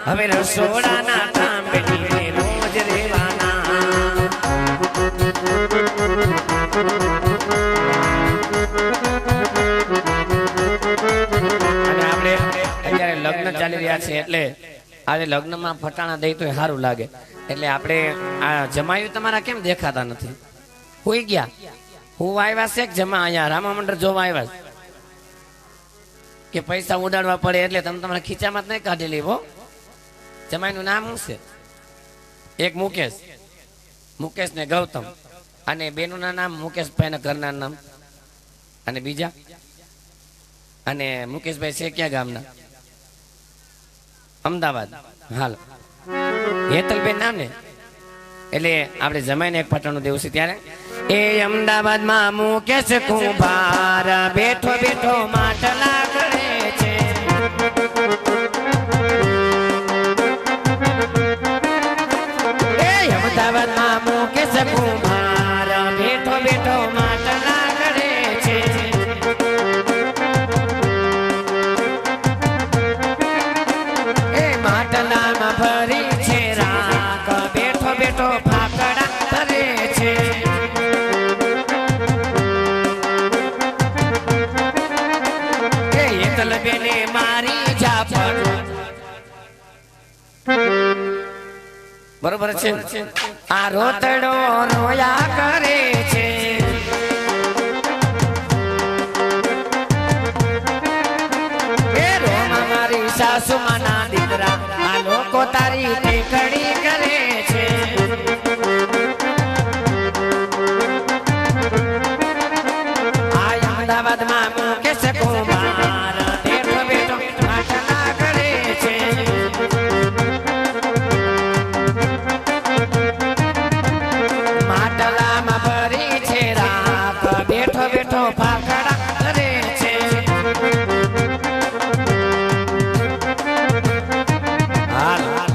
[SPEAKER 1] હવે રસોડાના કામ બેઠીને રોજ રહેવાના. લગ્ન ચાલી રહ્યા છે એટલે આજે લગ્નમાં ફટાણા દઈ તો સારું લાગે. એટલે આપણે આ જમાયું તમારા કેમ દેખાતા નથી? હોઈ ગયા હું આવ્યા છે કે જમા અહીંયા રામા મંડળ જોવા આવ્યા છે? કે પૈસા ઉડાડવા પડે એટલે તમે તમારા ખીચામાં જ નહીં કાઢી લેવો. જમાઈનું નામ શું છે? એક મુકેશ ને ગૌતમ, અને બેનું નામ મુકેશભાઈ ના ઘરના નામ, અને બીજા અને મુકેશભાઈ છે ક્યાં ગામના? અમદાવાદ. હાલ હેતલબેન નામ ને એટલે આપણે જમાઈને એક પટાણું દેવું છે ત્યારે એ અમદાવાદમાં મુકેશ કુંભાર બેઠો બેઠો માટલા કરે છે. એ અમદાવાદમાં મુકેશ કુંભાર બેઠો બેઠો માટલા કરે છે. એ માટલામાં ભરી છે રાખ બેઠો બેઠો ફાકડા કરે છે. એ હેતલબેને મારી ઝાપડ બરોબર છે. આ રોતડો રોયા કરે છે. એ રોમા મારી સાસુ માના દીકરા આ લોકો તારી ટેકડી કરે છે. આ અમદાવાદમાં મુકેશ કુમાર બેઠો બેઠો માટલા કરે છે. માટલામાં ભરી છે રાખ બેઠો બેઠો ફાકડા કરે છે. હાલ હાલ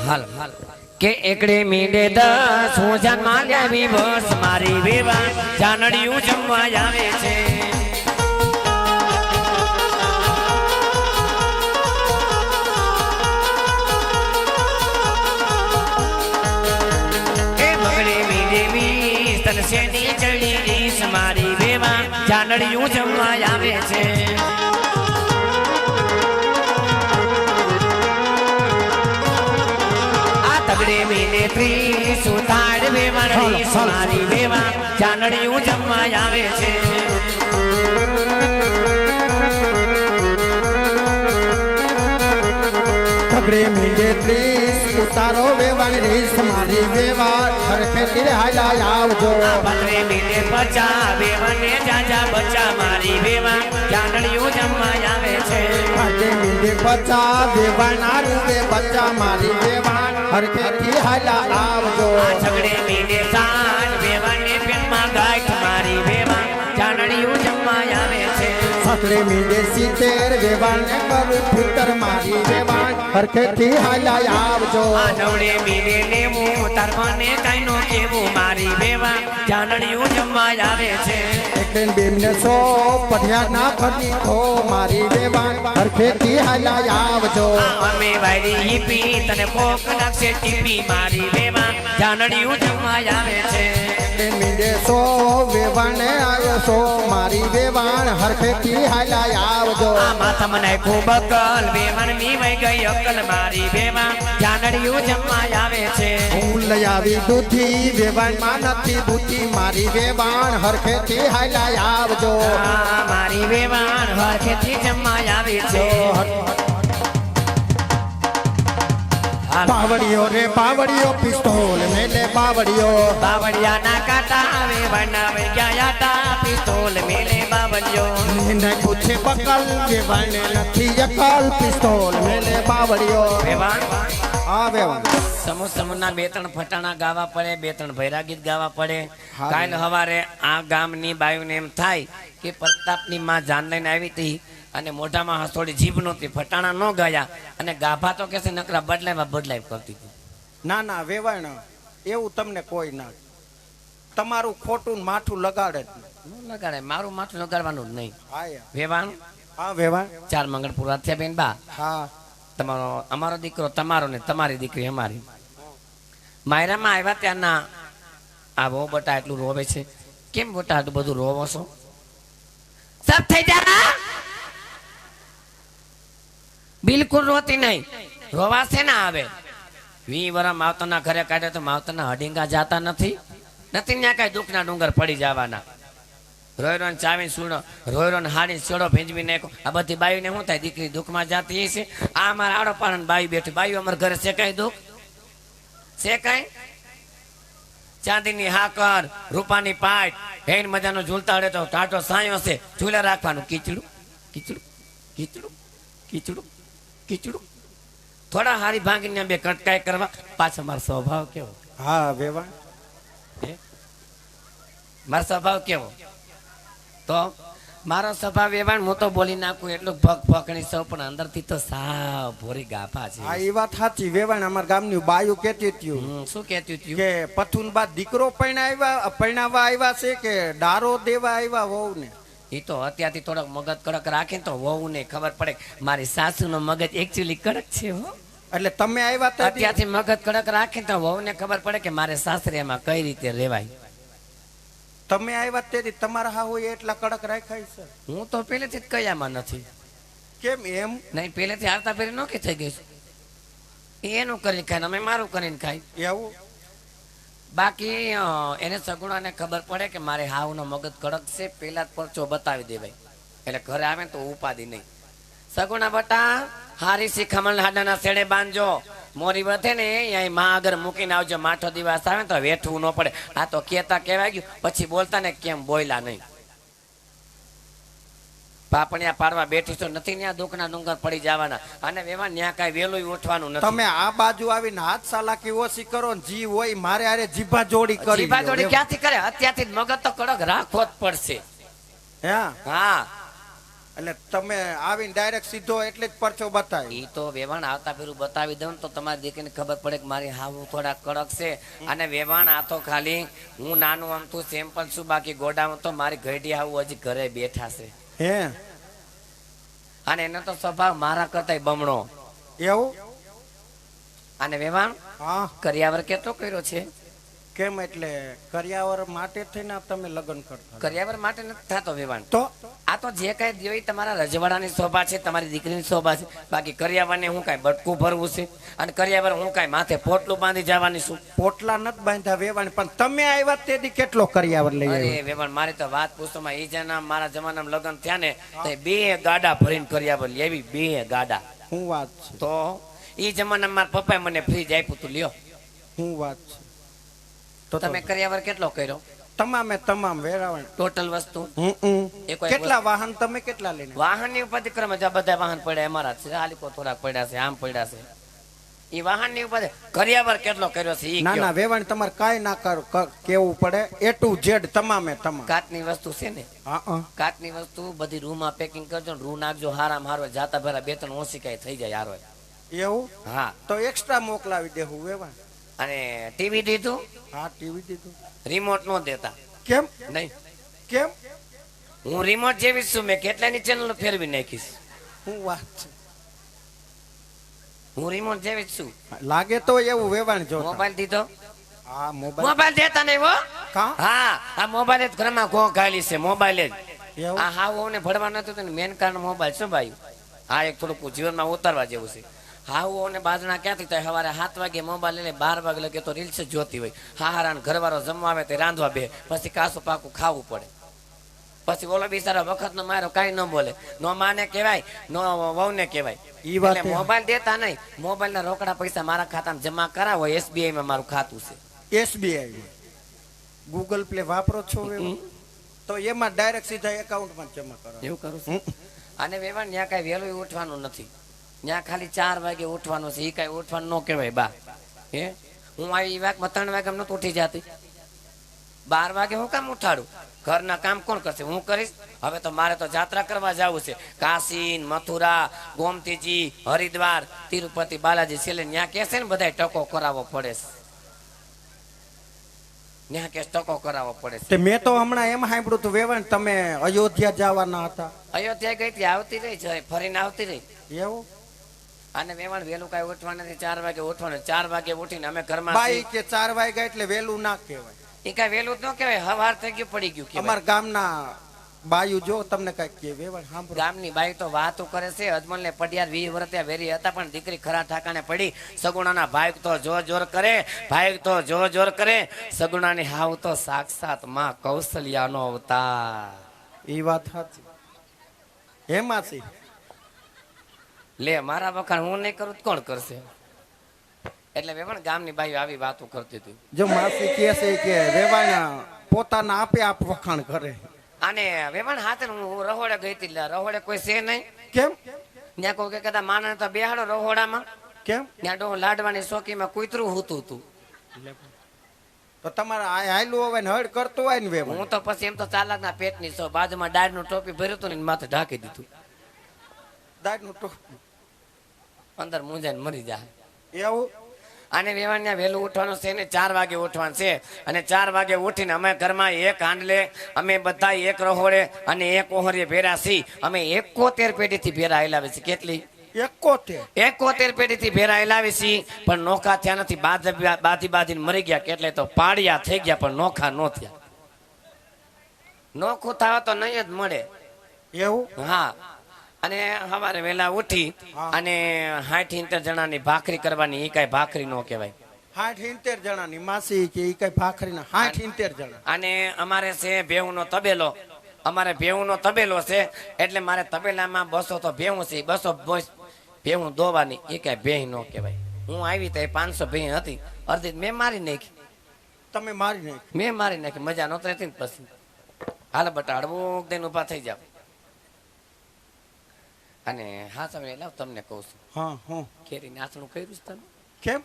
[SPEAKER 1] હાલ કે એકડે મીંડે 10 હું જાનમાં લાવી બસ મારી વેવા જાનડિયું જમવા આવે છે એ મગડે મીંડે 20 તન શેની ચડી રીસ મારી વેવા જાનડિયું જમવા આવે છે તગડે મીને 30 ઉતાડ વેવાણી મારી વેવા જાનડિયું જમવા આવે છે
[SPEAKER 2] તગડે મીંડે 30 ઉતારો વેવાણ રીસ મારી વેવાણ હરખેથી હાલ્યા આવજો
[SPEAKER 1] પતરે મીને 50 વેવાને જાજા બચ્ચા મારી વેવા જાનડિયું જમવા આવે છે
[SPEAKER 2] તગડે મીંડે 50 વેવાણ રૂવે બચ્ચા મારી વેવાણ હરખેથી હાલ્યા આવજો
[SPEAKER 1] છગડે મીને 60 વેવાને પેટમાં ગાંઠ મારી વેવા જાનડિયું જમવા આવે છે
[SPEAKER 2] તગડે મીંડે 70 વેવાણ ને કરું ફિકર મારી વેવાણ હરખેથી હાલ્યા આવજો
[SPEAKER 1] નવડે મીને 90 તરવાને કાઈનો કેવું મારી વેવા જાનડિયું જમવા આવે છે
[SPEAKER 2] એકન બેમને 100 પઢિયા ના ફરી ખો મારી વેવાણ હરખેથી હાલ્યા આવજો
[SPEAKER 1] અમે વાયરી હીપી તને કોક નાખશે ટીપી મારી વેવા જાનડિયું જમવા આવે છે
[SPEAKER 2] મીંડે 100 વેવાણ ને આવ્યો 100 મારી વેવાણ હરખેથી હાલ્યા આવજો
[SPEAKER 1] માથા મને ખૂબ અકલ વેવાણ ની વઈ ગઈ અકલ મારી વેવા જાનડિયું જમવા આવે છે
[SPEAKER 2] હું લઈ આવી દૂધી વેવાણ માં નથી બુદ્ધિ મારી વેવાણ હરખેથી હાલ્યા આવજો
[SPEAKER 1] મારી વેવાણ હરખેથી જમવા આવે છે
[SPEAKER 2] બાવળીઓ રે બાવળીઓ પિસ્તોલ મેલે બાવળીઓ
[SPEAKER 1] બાવળિયા ના કાંટા આવે બનાવે ગયા તા પિસ્તોલ મેલે બાવળિયો
[SPEAKER 2] ને પૂછે બકલ વેવાણ ને નથી અકલ પિસ્તોલ મેલે બાવળીઓ
[SPEAKER 1] વેવાણ
[SPEAKER 2] આ વેવાણ
[SPEAKER 1] સમૂહ સમૂહના 2-3 ફટાણા ગાવા પડે 2-3 ભૈરા ગીત ગાવા પડે
[SPEAKER 2] હા.
[SPEAKER 1] કાલ હવારે આ ગામની બાયુને એમ થાય કે પ્રતાપની માં જાન લઈને આવી હતી અને મોઢામાં હસોડી જીભ નહોતી ફટાણા ન ગાયા અને ગાભા તો કે છે નકરા બદલાય કરતી હતી
[SPEAKER 2] ના ના વેવાણ એવું તમને કોઈ ના તમારું ખોટું માથું લગાડે જ નહીં.
[SPEAKER 1] ન લગાડે મારું માથું લગાડવાનું જ નહીં
[SPEAKER 2] હા યાર.
[SPEAKER 1] વેવાણ
[SPEAKER 2] હા વેવાણ
[SPEAKER 1] 4 મંગળ પૂરા થયા બેન બા
[SPEAKER 2] હા
[SPEAKER 1] તમારો અમારો દીકરો તમારો ને તમારી દીકરી અમારી માયરામાં આવ્યા ત્યાંના આ બહુ બટા એટલું રોવે છે કેમ બટા આટલું બધું રોવો છો સબ થઈ જા બિલકુલ રોતી નહીં રોવાશે ના આવે 20 વર્ષ માવતરના ઘરે કાઢે તો માવતરના હડીંગા જાતા નથી ત્યાં કઈ દુઃખના ડુંગર પડી જવાના રોય રોન ચાવી સુણો રોય રોન હાડી છોડો ભેંજવી નાખો આ બધી બાયુને શું થાય દીકરી દુઃખમાં જાતી છે આ અમારા આડો પાડન બાયું બેઠી બાયું અમારા ઘરે છે કઈ દુઃખ છે કઈ ચાંદીની હાકર રૂપાની પાટ હેન મજાનો ઝૂલતા હડે તો ટાટો સાયો છે ઝૂલે રાખવાનું કીચડું કીચડું કીચડું કીચડું કીચડું થોડા હારી ભાંગીને બે કટકાઈ કરવા પાછો મારો સ્વભાવ કેવો
[SPEAKER 2] હા વેવાણ
[SPEAKER 1] મારો સ્વભાવ કેવો તો મારો સ્વભાવ એવા હું તો બોલી નાખું એટલું ભગ ભગણી સૌ પણ અંદરથી તો સાવ ભોરી ગાભા છે
[SPEAKER 2] હા એ વાત સાચી વેવાણ અમારા ગામની બાયું કેતી હતી
[SPEAKER 1] શું કહેતું હતું
[SPEAKER 2] કે પથુન બાદ દીકરો પરણાવવા આવ્યા છે કે ડારો દેવા આવ્યા વહુ ને
[SPEAKER 1] એ તો અત્યારથી થોડોક મગજ કડક રાખે તો વહુ ને ખબર પડે મારી સાસુ નો મગજ એકચ્યુઅલી કડક છે હો
[SPEAKER 2] એટલે તમે આવ્યા તો
[SPEAKER 1] અત્યારથી મગજ કડક રાખે તો વહુ ને ખબર પડે કે મારે સાસરીમાં કઈ રીતે રહેવાય
[SPEAKER 2] તમે આવ્યા તેથી તમારા હાહુ એટલા કડક રાખ્યા છે
[SPEAKER 1] હું તો પહેલેથી જ કયામાં નથી
[SPEAKER 2] કેમ એમ
[SPEAKER 1] નહીં પહેલેથી હારતા ફેરી નોખી થઈ ગઈ છે એનું કરીને ખાય અમે મારું કરીને ખાય
[SPEAKER 2] એવું
[SPEAKER 1] બાકી એને સગુણાને ખબર પડે કે મારે હાવનો મગજ કડક છે પેલા જ પરચો બતાવી દેવાય એટલે ઘરે આવે ને તો ઉપાધિ નહીં સગુણા બટા હારી શિખામણ હાડાના શેડે બાંધજો મોરી વધે ને અહીં માં આગળ મૂકીને આવજો માઠો દિવસ આવે તો વેઠવું ન પડે આ તો કેતા કહેવાય ગયું પછી બોલતા ને કેમ બોલ્યા નહીં પાપણિયા પાડવા બેઠી તો નથી ત્યાં દુઃખના ડુંગર પડી જવાના અને એમાં ત્યાં કઈ વેલું ઉઠવાનું નથી
[SPEAKER 2] તમે આ બાજુ આવીને હાથ સાલાકી ઓછી કરો ને જી હોય મારે આરે જીભા જોડી કરી
[SPEAKER 1] જીભા જોડી ક્યાંથી કરે અત્યારથી મગજ તો કડક રાખવો જ પડશે
[SPEAKER 2] હા
[SPEAKER 1] હા
[SPEAKER 2] એટલે તમે આવીને ડાયરેક્ટ સીધો એટલે જ પરચો બતાવી.
[SPEAKER 1] ઈ તો વેવાણ આવતા પેલું બતાવી દઉં ને તો તમારી દીકરીને ખબર પડે કે મારી હાવ થોડા કડક છે. અને વેવાણ આ તો ખાલી હું નાનું આમતું સેમ્પલ છું, બાકી ગોડામાં તો મારી ઘરડી હાવ હજી ઘરે બેઠા છે.
[SPEAKER 2] હે
[SPEAKER 1] અને એનો તો સ્વભાવ મારા કરતાય બમણો.
[SPEAKER 2] એવું?
[SPEAKER 1] અને વેવાણ
[SPEAKER 2] હા.
[SPEAKER 1] કરિયાવર કેટલો કર્યો છે?
[SPEAKER 2] કેમ એટલે કરિયાવર માટે થઈને તમે લગ્ન કરતા?
[SPEAKER 1] કરિયાવર માટે નથી થતો વેવાણ.
[SPEAKER 2] તો
[SPEAKER 1] આ તો જે કઈ જોઈ તમારા રજવાડાની શોભા છે, તમારી દીકરીની શોભા છે. બાકી કરિયાવરને હું કાંઈ બટકું ભરવું છે? અને કરિયાવર હું કાંઈ માથે પોટલું બાંધી જવાની છું?
[SPEAKER 2] પોટલા નથી બાંધ્યા વેવાણ, પણ તમે આવ્યા તેથી કેટલો કરિયાવર લઈ આવ્યા?
[SPEAKER 1] અરે વેવાણ મારી તો વાત પૂછોમાં, ઈ જણા મારા જમાનામાં લગ્ન થયા ને તો 2 ગાડા ભરીને કરિયાવર લેવી, 2 ગાડા.
[SPEAKER 2] શું વાત છે?
[SPEAKER 1] તો ઈ જમાનામાં મારા પપ્પાએ મને ફ્રીજ આપ્યું તું, લ્યો.
[SPEAKER 2] શું વાત છે? તો
[SPEAKER 1] તમે કરિયાવર કેટલો કર્યો?
[SPEAKER 2] તમામ વેરાવણ
[SPEAKER 1] ટોટલ વસ્તુ એ કોઈ
[SPEAKER 2] કેટલા વાહન તમે કેટલા લઈને?
[SPEAKER 1] વાહનની ઉપાધિ ક્રમે જ આ બધા વાહન પડ્યા અમારા જ છે. આલીકો થોડાક પડ્યા છે, આમ પડ્યા છે. ઈ વાહનની ઉપાધિ કરિયાવર કેટલો કર્યો છે ઈ
[SPEAKER 2] ના
[SPEAKER 1] કયો.
[SPEAKER 2] ના વેવાણ તમારે કાંઈ ના કેવું પડે. A to Z તમામ.
[SPEAKER 1] કાચની વસ્તુ છે ને,
[SPEAKER 2] હા
[SPEAKER 1] કાચની વસ્તુ બધી રૂમાં પેકિંગ કરજો ને રૂ નાખજો હારામાં હારો. જાતા ભેરા 2-3 ઓછી કાંઈ થઈ જાય હારો.
[SPEAKER 2] એવું?
[SPEAKER 1] હા.
[SPEAKER 2] તો એક્સ્ટ્રા મોકલાવી દેવું વેવાણ.
[SPEAKER 1] અને ટીવી દીધું?
[SPEAKER 2] હા ટીવી દીધું.
[SPEAKER 1] રિમોટ નો દેતા.
[SPEAKER 2] કેમ?
[SPEAKER 1] નહીં,
[SPEAKER 2] કેમ?
[SPEAKER 1] હું રિમોટ જેવી જ છું. મેં કેટલાની ચેનલ ફેરવી નાખીશ.
[SPEAKER 2] શું વાત છે?
[SPEAKER 1] હું રિમોટ જેવી જ છું.
[SPEAKER 2] લાગે તો એવું વેવાણ જો.
[SPEAKER 1] મોબાઈલ દીધો?
[SPEAKER 2] હા મોબાઈલ.
[SPEAKER 1] મોબાઈલ દેતા નહીં હો.
[SPEAKER 2] કા?
[SPEAKER 1] હા, આ મોબાઈલ જ ઘરમાં ગો ગાલી છે. મોબાઈલ જ
[SPEAKER 2] એવું?
[SPEAKER 1] આ હાવ ને ભણવા નતું ને મેન કારણ મોબાઈલ શું ભાઈ. આ એક થોડુંક જીવનમાં ઉતારવા જેવું છે. હાવ ને બાજણા ક્યાંથી થાય? સવારે 7 વાગે મોબાઈલ લઈને 12 વાગે લગે તો રીલ્સ જ જોતી હોય. હારાન ઘરવાળો જમવા આવે તે રાંધવા બે, પછી કાસું પાકું ખાવું પડે. પછી ઓલો બિચારો વખતનો મારો કાંઈ ન બોલે. નો માને કહેવાય, નો વહુને કહેવાય.
[SPEAKER 2] ઈ વાત
[SPEAKER 1] એટલે મોબાઈલ દેતા નહીં. મોબાઈલના રોકડા પૈસા મારા ખાતામાં જમા કરાવો. SBI માં મારું ખાતું છે.
[SPEAKER 2] SBI ગૂગલ પ્લે વાપરો છો વેવાણ? તો એમાં ડાયરેક્ટ સીધા એકાઉન્ટમાં જમા કરો.
[SPEAKER 1] એવું કરું છું. અને વેવાણ ત્યાં કાંઈ વહેલું ઉઠવાનું નથી. ત્યાં ખાલી 4 વાગે ઉઠવાનું છે. એ કાંઈ ઉઠવાનું ન કહેવાય બા. હે હું આવી વાગમાં 3 વાગે નહોતું ઉઠી જતી. 12 વાગે હું કામ ઉઠાડું? ઘરના કામ કોણ કરશે? હું કરીશ. હવે તો મારે તો જાત્રા કરવા જવું છે. કાશી, મથુરા, ગોમતીજી, હરિદ્વાર, તિરુપતિ બાલાજી છેલ્લે ત્યાં કે છે ને બધા ટકો કરાવવો પડે છે. ત્યાં કે ટકો કરાવવો પડે છે.
[SPEAKER 2] તે મેં તો હમણાં એમ સાંભળ્યું હતું વેવાણ તમે અયોધ્યા જવાના હતા.
[SPEAKER 1] અયોધ્યા ગઈ હતી, આવતી રહી છે, ફરીને આવતી રહી.
[SPEAKER 2] એવું?
[SPEAKER 1] અને વેવાણ વહેલું કાંઈ ઉઠવાનું નથી. 4 વાગે ઉઠવાનું. 4 વાગે ઉઠીને અમે ઘરમાં
[SPEAKER 2] બાઈ કે 4 વાગ્યા એટલે વેલું ના કહેવાય.
[SPEAKER 1] એ કાંઈ વહેલું જ ન કહેવાય. હવાર થઈ ગયું, પડી ગયું કહેવાય.
[SPEAKER 2] અમાર ગામના બાયુ જો તમને કઈક કે વેવાણ સાંભળો.
[SPEAKER 1] ગામની બાઈ તો વાતો કરે છે. અજમલને પડિયાર 20 વર્ષ ત્યાં વેરી હતા, પણ દીકરી ખરા ઠાકાણે પડી. સગુણાના ભાઈ તો જોર જોર કરે, ભાઈ તો જોર જોર કરે. સગુણાની હાવ તો સાક્ષાત માં કૌશલ્યાનો અવતાર.
[SPEAKER 2] એ વાત સાચી. હેમાસી
[SPEAKER 1] લે મારા વખાણ હું નહીં કરું તો કોણ કરશે? એટલે વેવાણ ગામની બાઈ આવી વાતો કરતી હતી.
[SPEAKER 2] જો માસી કહે છે કે વેવાણ પોતાના આપે આપ વખાણ કરે.
[SPEAKER 1] અને વેવાણ હાથે હું રહોડે ગઈ હતી. રહોડે કોઈ છે નહીં.
[SPEAKER 2] કેમ?
[SPEAKER 1] ત્યાં કોઈ કે કદાચ માણસ તો બેહાડો રહોડામાં.
[SPEAKER 2] કેમ?
[SPEAKER 1] ત્યાં ડો લાડવાની ચોકીમાં કૂતરું હૂતું હતું.
[SPEAKER 2] તો તમારે આ હાયલું હોય ને હળ કરતો હોય ને વેવાણ.
[SPEAKER 1] હું તો પછી એમ તો ચાલાકના પેટની છો. બાજુમાં ડાળનું ટોપી ભર્યું હતું ને માથે ઢાંકી દીધું.
[SPEAKER 2] દાઢનું તો
[SPEAKER 1] અંદર મૂંઝાઈને મરી જાય.
[SPEAKER 2] એવું?
[SPEAKER 1] અને વેવાણ ત્યાં વહેલું ઉઠવાનું છે ને 4 વાગે ઉઠવાનું છે. અને 4 વાગે ઉઠીને અમે ઘરમાં એક હાંડલે, અમે બધા એક રહોડે અને એક ઓહરીએ ભેરા છીએ. અમે 71 પેઢીથી ભેરા હેલાવી છીએ. કેટલી? 71 પેઢીથી ભેરા હેલાવી છીએ. પણ નોખા થયા નથી. બાંધીને મરી ગયા. કેટલે તો પાડિયા થઈ ગયા, પણ નોખા ન થયા. નોખું થાવ તો નહીં જ મળે.
[SPEAKER 2] એવું?
[SPEAKER 1] હા. અને સવારે વહેલા ઉઠી અને 60-70 જણાની ભાખરી કરવાની. એ કઈ ભાખરી નો કહેવાય.
[SPEAKER 2] 60-70 જણાની માસી કે ઈ કઈ ભાખરીના 60-70 જણા.
[SPEAKER 1] અને અમારે છે ભેહુંનો તબેલો. અમારે ભેહુંનો તબેલો છે. એટલે મારે તબેલામાં 200 તો ભેહું છે. 200 ભેહું દોવાની. એ કઈ ભેહ નો કહેવાય. હું આવી તો 500 ભેહ હતી. અડધી મેં મારી નાખી.
[SPEAKER 2] તમે મારી નાખી?
[SPEAKER 1] મેં મારી નાખી. મજા નહોતી રહેતી ને પછી. હાલ બટા હળવું દઈને ઉભા થઈ જાવ. અને હા તમે લાવ તમને કહું છું.
[SPEAKER 2] હા હું
[SPEAKER 1] કેરી નાચણું કર્યું છે તમે?
[SPEAKER 2] કેમ?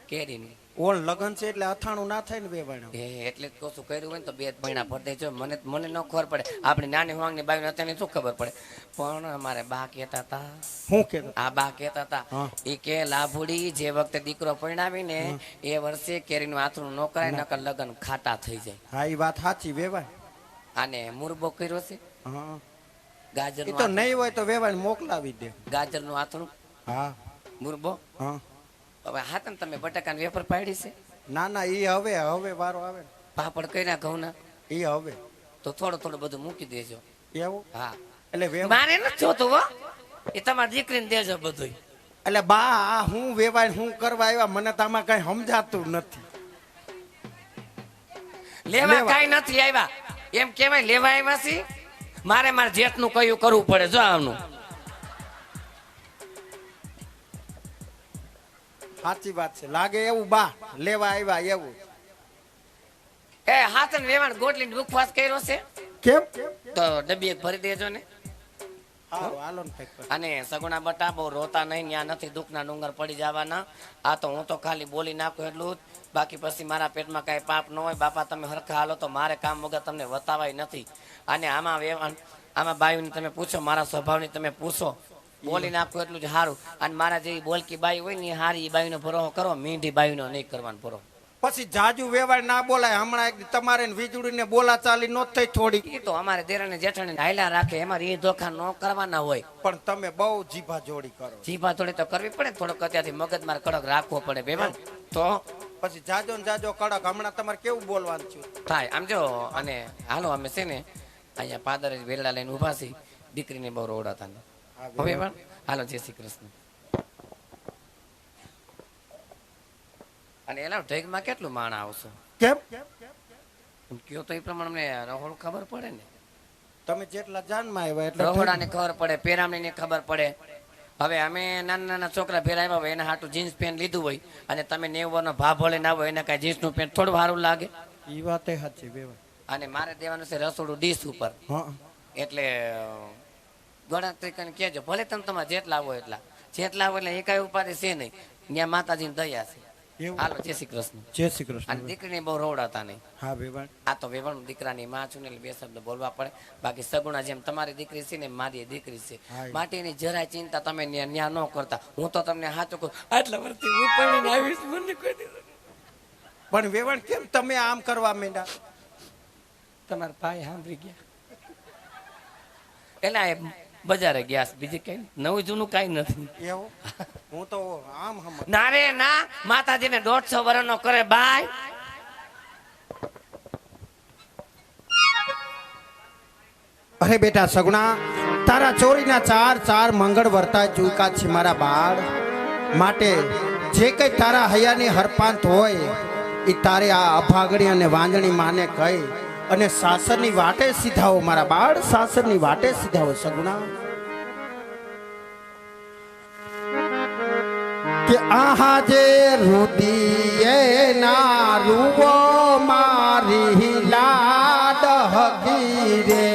[SPEAKER 1] કેરીની.
[SPEAKER 2] ઓલ લગન છે એટલે અથાણું ના થાય ને વેવાણ.
[SPEAKER 1] એટલે જ કહું છું, કર્યું હોય ને તો બે મહિના ભરતે જો મને ન ખબર પડે. આપણી નાની હોંગની બાઈ અત્યારે શું ખબર પડે, પણ અમારે બા કહેતા હતા,
[SPEAKER 2] હું કહેતો
[SPEAKER 1] આ બા કહેતા હતા
[SPEAKER 2] હા.
[SPEAKER 1] એ કે લાભુડી જે વખતે દીકરો પરણાવી ને એ વર્ષે કેરીનું આથરું ન કરાય, નકર લગન ખાટા થઈ જાય.
[SPEAKER 2] હા એ વાત સાચી વેવાણ.
[SPEAKER 1] આને મુરબો કર્યો છે,
[SPEAKER 2] હા
[SPEAKER 1] ગાજર
[SPEAKER 2] એ તો નહીં હોય તો વેવાણ મોકલાવી દે.
[SPEAKER 1] ગાજરનું આથરું,
[SPEAKER 2] હા
[SPEAKER 1] મુરબો.
[SPEAKER 2] હા
[SPEAKER 1] હવે હા તને તમે બટાકાની વેફર પાડી છે,
[SPEAKER 2] ના ના એ હવે વારો આવે ને
[SPEAKER 1] પાપડ કર્યા ઘઉંના,
[SPEAKER 2] એ હવે
[SPEAKER 1] તો થોડું બધું મૂકી દેજો.
[SPEAKER 2] એવું
[SPEAKER 1] હા
[SPEAKER 2] એટલે વેવાણ
[SPEAKER 1] મારે નથી જોતું હો, એ તમારી દીકરીને દેજો બધું.
[SPEAKER 2] એટલે બા આ હું વેવાણ હું કરવા આવ્યા મને તો આમાં કઈ સમજાતું નથી.
[SPEAKER 1] લેવા કાઈ નથી આવ્યા એમ કેવાય, લેવા આવ્યા છે. મારે જેઠનું કયું કરવું પડે જો આનું.
[SPEAKER 2] સાચી વાત છે, લાગે એવું બા લેવા આવ્યા એવું.
[SPEAKER 1] એ હાથન વેવાણ ગોટલીને ઉપવાસ કર્યો છે
[SPEAKER 2] કેમ
[SPEAKER 1] તો ડબ્બી એક ભરી દેજો ને.
[SPEAKER 2] હારું, હાલો ને કંઈક કરો.
[SPEAKER 1] અને સગુણા બટા બહુ રોતા નહીં, ત્યાં નથી દુઃખના ડુંગર પડી જવાના. આ તો હું તો ખાલી બોલી નાખું એટલું જ, બાકી પછી મારા પેટમાં કાંઈ પાપ ન હોય. બાપા તમે હરખા હાલો તો મારે કામ વગર તમને વતાવાય નથી. અને આમાં વેવાણ આમાં બાયુને તમે પૂછો, મારા સ્વભાવની તમે પૂછો, બોલી નાખું એટલું જ સારું. અને મારા જેવી બોલકી બાઈ હોય ને હારી એ બાયુનો ભરોહો કરો, મીંઢી બાયુનો નહીં કરવાનો ભરોહો.
[SPEAKER 2] પછી જાજુ વેવાય ના બોલાય. હમણાં એક તમારે વીજળી ને બોલા ચાલી નો થઈ થોડી,
[SPEAKER 1] એ તો અમારે દેરાને જેઠાણી હાયલા રાખે, એમાં એ ધોખા ન કરવાના હોય.
[SPEAKER 2] પણ તમે બહુ જીભા જોડી કરો.
[SPEAKER 1] જીભા થોડી તો કરવી પડે, થોડોક અત્યારથી મગજ મારે કડક રાખવો પડે બેવાન. તો
[SPEAKER 2] પછી જાજો ને જાજો કડક. હમણાં તમારે કેવું બોલવાનું છે
[SPEAKER 1] થાય આમ જો. અને હાલો અમે છે ને અહીંયા પાદરે વેરડા લઈને ઉભા છીએ, દીકરીને બહુ રોડાતા ને. હવે પણ હાલો, જય શ્રી કૃષ્ણ. અને એના ઢેગમાં કેટલું માણ આવશે
[SPEAKER 2] કેમ
[SPEAKER 1] કયો તો એ પ્રમાણે અમને રહોડ ખબર પડે ને.
[SPEAKER 2] તમે જેટલા જાનમાં આવ્યા એટલે
[SPEAKER 1] રહોડાને ખબર પડે, પેરામણીને ખબર પડે. હવે અમે નાના છોકરા ફેરાવ્યા હોય એના હાટું જીન્સ પેન્ટ લીધું હોય અને તમે 90 નો ભાવ ભલે ના હોય એને કાંઈ જીન્સનું પેન્ટ થોડું સારું લાગે.
[SPEAKER 2] ઈ વાત એ સાચી વેવાય.
[SPEAKER 1] અને મારે દેવાનું છે રસોડું ડીશ ઉપર,
[SPEAKER 2] હા
[SPEAKER 1] એટલે ગણતરી કરીને કહેજો. ભલે તમે તમારે જેટલા આવો એટલે એ કાંઈ ઉપાધિ છે નહીં, ત્યાં માતાજીની દયા છે.
[SPEAKER 2] એવું.
[SPEAKER 1] હાલો, જય શ્રી કૃષ્ણ.
[SPEAKER 2] જય શ્રી
[SPEAKER 1] અને
[SPEAKER 2] કૃષ્ણ.
[SPEAKER 1] દીકરીને બહુ રોડાતા નહીં.
[SPEAKER 2] હા વેવાય.
[SPEAKER 1] આ તો વેવાણ દીકરાની માં છું ને એટલે બે શબ્દ બોલવા પડે. બાકી સગુણા જેમ તમારી દીકરી છે ને મારી દીકરી છે,
[SPEAKER 2] હા.
[SPEAKER 1] માટે એની જરાય ચિંતા તમે ન્યા ન કરતા. હું તો તમને સાચું કહું, આટલા વર્ષથી હું પરણીને આવીશ, મને કોઈ દીધું.
[SPEAKER 2] પણ વેવાણ કેમ તમે આમ કરવા માંડ્યા?
[SPEAKER 1] તમારા ભાઈ સાંભળી ગયા એટલે આ બજારે ગયા છે, બીજી કઈ નવું જૂનું કઈ નથી.
[SPEAKER 2] એવું હું તો આમ સમજ.
[SPEAKER 1] ના રે ના, માતાજીને 150 વર્ષનો કરે બાય.
[SPEAKER 2] અરે બેટા સગુણા, તારા ચોરીના ચાર મંગળ વર્તા ચૂકા છે મારા બાળ. માટે જે કઈ તારા હૈયાની હરપાંત હોય એ તારે આ અભાગણી અને વાંજણી માને કહી અને સાસરની વાટે સીધાઓ મારા બાળ, સાસરની વાટે સીધાઓ સગુણા. કે આહા જે રુદીએ ના રૂવો મારી લાડ હકી રે.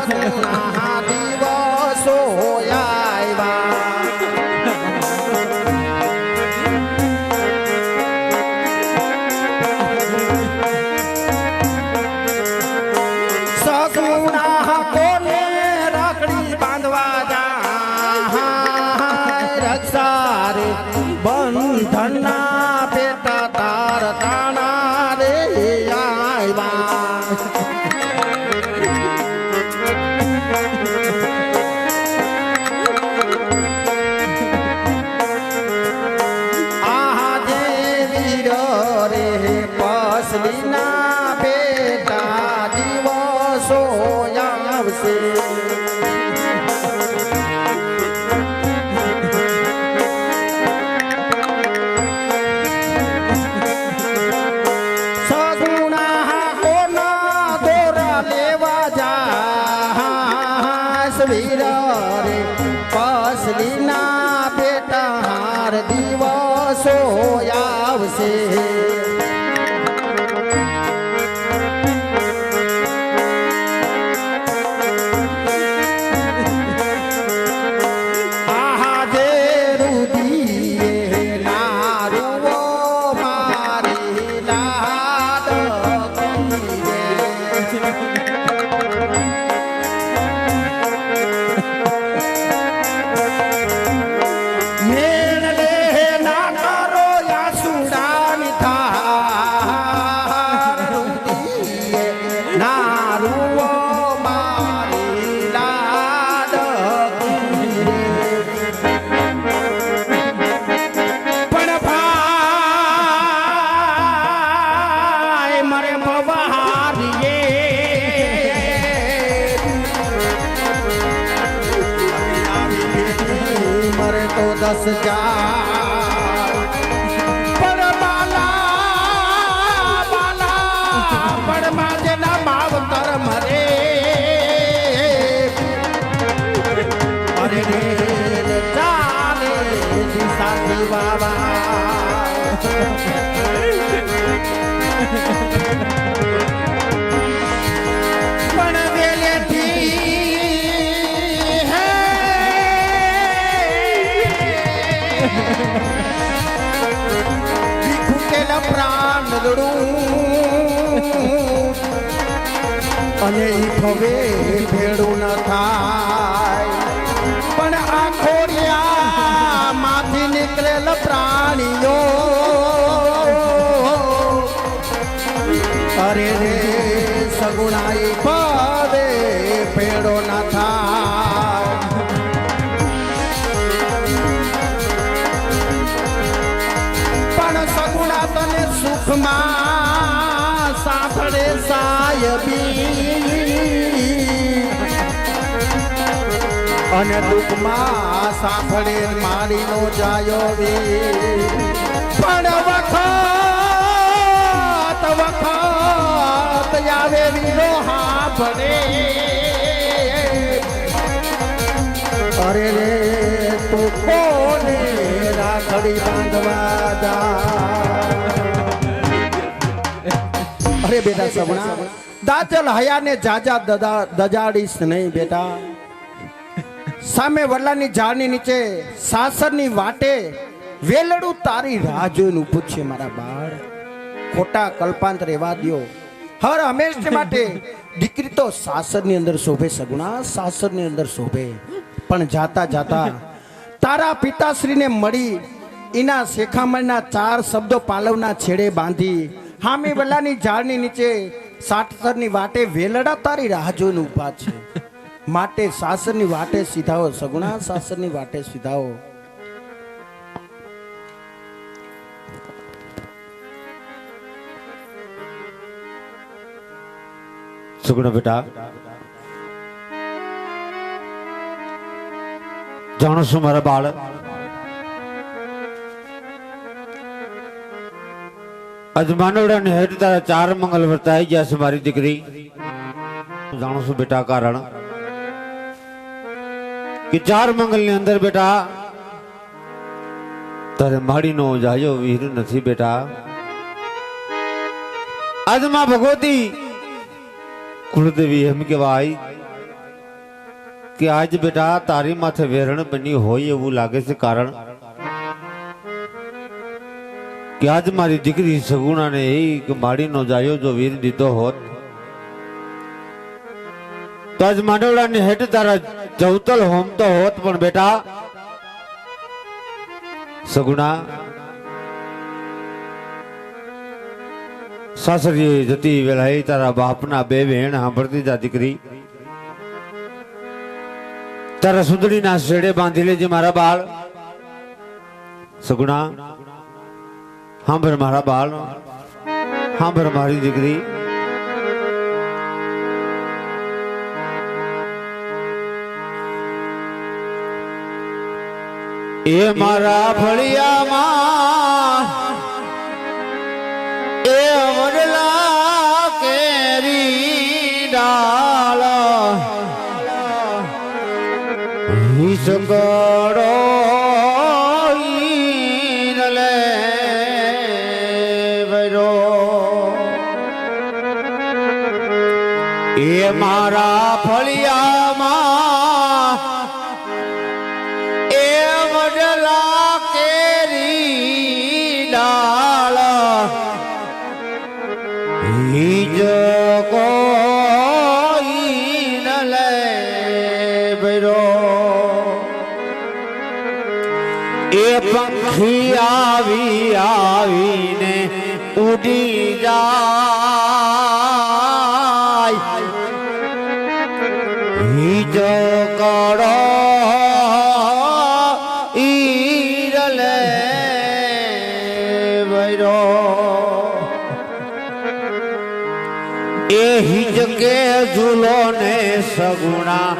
[SPEAKER 2] સગુણા દિવસો આવ્યા સગુણા કોને રાખડી બાંધવા જાય રક્ષા રે બંધનના પેટા તાર તાણા રે આવ્યા આહા જે વીર રે પસલીના પેટા દિવસો આવશે સગુણા કોના દોરા લેવા જાય વીર રે પસલીના પેટા હાર દિવસો આવશે આહા જે રુદીએ નારુઓ મારી લાડ મેળ લે ના કરો યાસુડાની થાર રુદીએ નારુઓ મારી લાડ પણ ભાઈ મરે ભવારીએ મરે તો 10,000 પણ બાલા પણ માજે ના માવતર મરે અરે રે ચાલે દિશાથી બાબા પણ વેલેથી હે ખૂટેલા પ્રાણ રડું અને ઈ ભવે ભેડું ન થાય પણ આ ખોડિયા માંથી નીકળેલ પ્રાણીઓ અરે રે સગુણાઈ ભવે ભેડો ન થાય પણ સગુણા તને સુખમાં સાંભળે સાયબી અને દુઃખમાં સાંભળે મારીનો જાયો વી પણ વખત આવે વીરો હાંભળે અરે રે તું કોને રાખડી બાંધવા જા અરે બેટા સગુણા દાચલ હયાને જાજા દજાડીશ નહીં બેટા સામે વડલાની ઝાડની નીચે સાસરની વાટે વેલડું તારી રાહ જોઈને ઊભું છે મારા બાળ ખોટા કલ્પાંત રહેવા દ્યો હર હંમેશ માટે દીકરી તો સાસરની અંદર શોભે સગુણા સાસરની અંદર શોભે પણ જાતા જાતા તારા પિતાશ્રીને મળી એના શેખામણના 4 શબ્દો પાલવના છેડે બાંધી હામી વલ્લાની ઝાડની નીચે સાસરની વાટે વેલડા તારી રાહ જોઈને ઊભા છે માટે સાસરની વાટે સીધાઓ સગુણા સાસરની વાટે સીધાઓ
[SPEAKER 4] સુગુણા બેટા જાણો છું મારા બાળક આજ માનવડા ને હેઠ તારા 4 મંગલ વર્તાઈ ગયા છે મારી દીકરી જાણો છું બેટા કારણ કે 4 મંગલ ની અંદર બેટા તારે માડીનો જાયો વીર નથી બેટા આજ માં ભગવતી કુળદેવી એમ કહેવાય
[SPEAKER 7] કે આજ બેટા તારી માથે વેરણ બની હોય એવું લાગે છે, કારણ કે આજ મારી દીકરી સગુણાને એ માડીનો જાયો જો વીર દીધો હોત તો આજ માંડવડાની હેઠ તારા જવતલ હોમતો હોત. પણ બેટા સગુણા સાસરીએ જતી વેળાએ તારા બાપના બે વેણ સાંભળતી જા દીકરી. તારા સુંદરીના શેડે બાંધી લેજે મારા બાળ. સગુણા સાંભળ મારા બાળ, સાંભળ મારી દીકરી. એ મારા ફળિયામાં એ વડલા કેરી ડાળ હિસકડો ઈનલે વરો. એ મારા ફળિયામાં એ વડલા કેરી ડાળ હિજ કોઈ ન લે બરો. એ પંખી આવી આવીને ઉડી જાય હિજ કરો ઈરલે બરો. એ હિજકે ઝૂલો ને સગુણા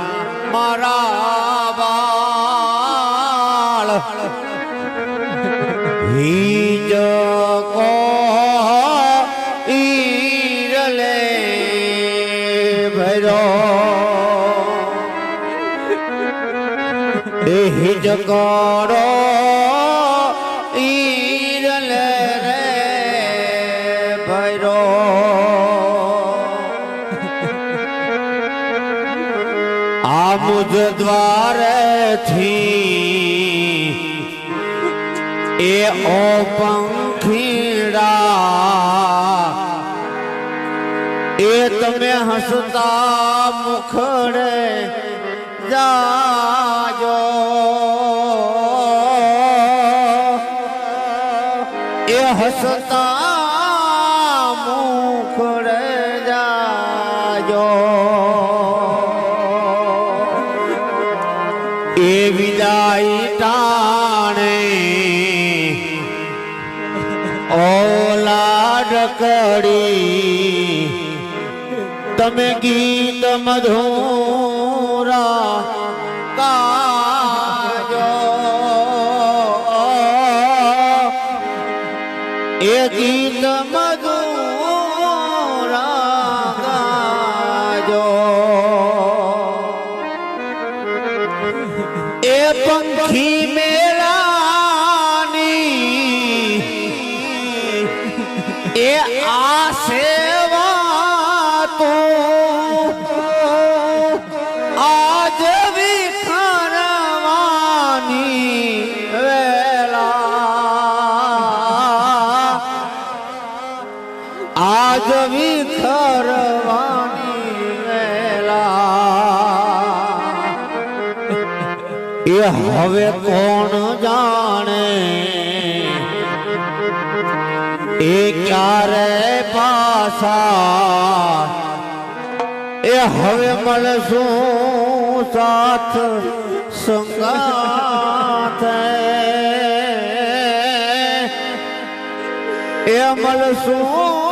[SPEAKER 7] મારા બાળ હિજ કો ઈરલે ભરો. એ હિજ કરો ઈરલે રે ભરો. આ મુજ દ્વારે થી એ ઓ પંખીડા એ તમે હસતા મુખડે જાજો. એ હસતા મુખડે જાજો. એ વિદાય ટાણે ઓલા ડકડી તમે ગીત મધુરા ગાજો. એ ગીત મધુરા ગાજો. એ પંખી મેળાની એ આ સેવા તો આજ વિખરવાની વેલા આજ વિખરવાની વેલા. એ હવે કોણ જાણે એ ક્યારે પાછા એ હવે મળશું સાથ સંગાથે. એ મળશું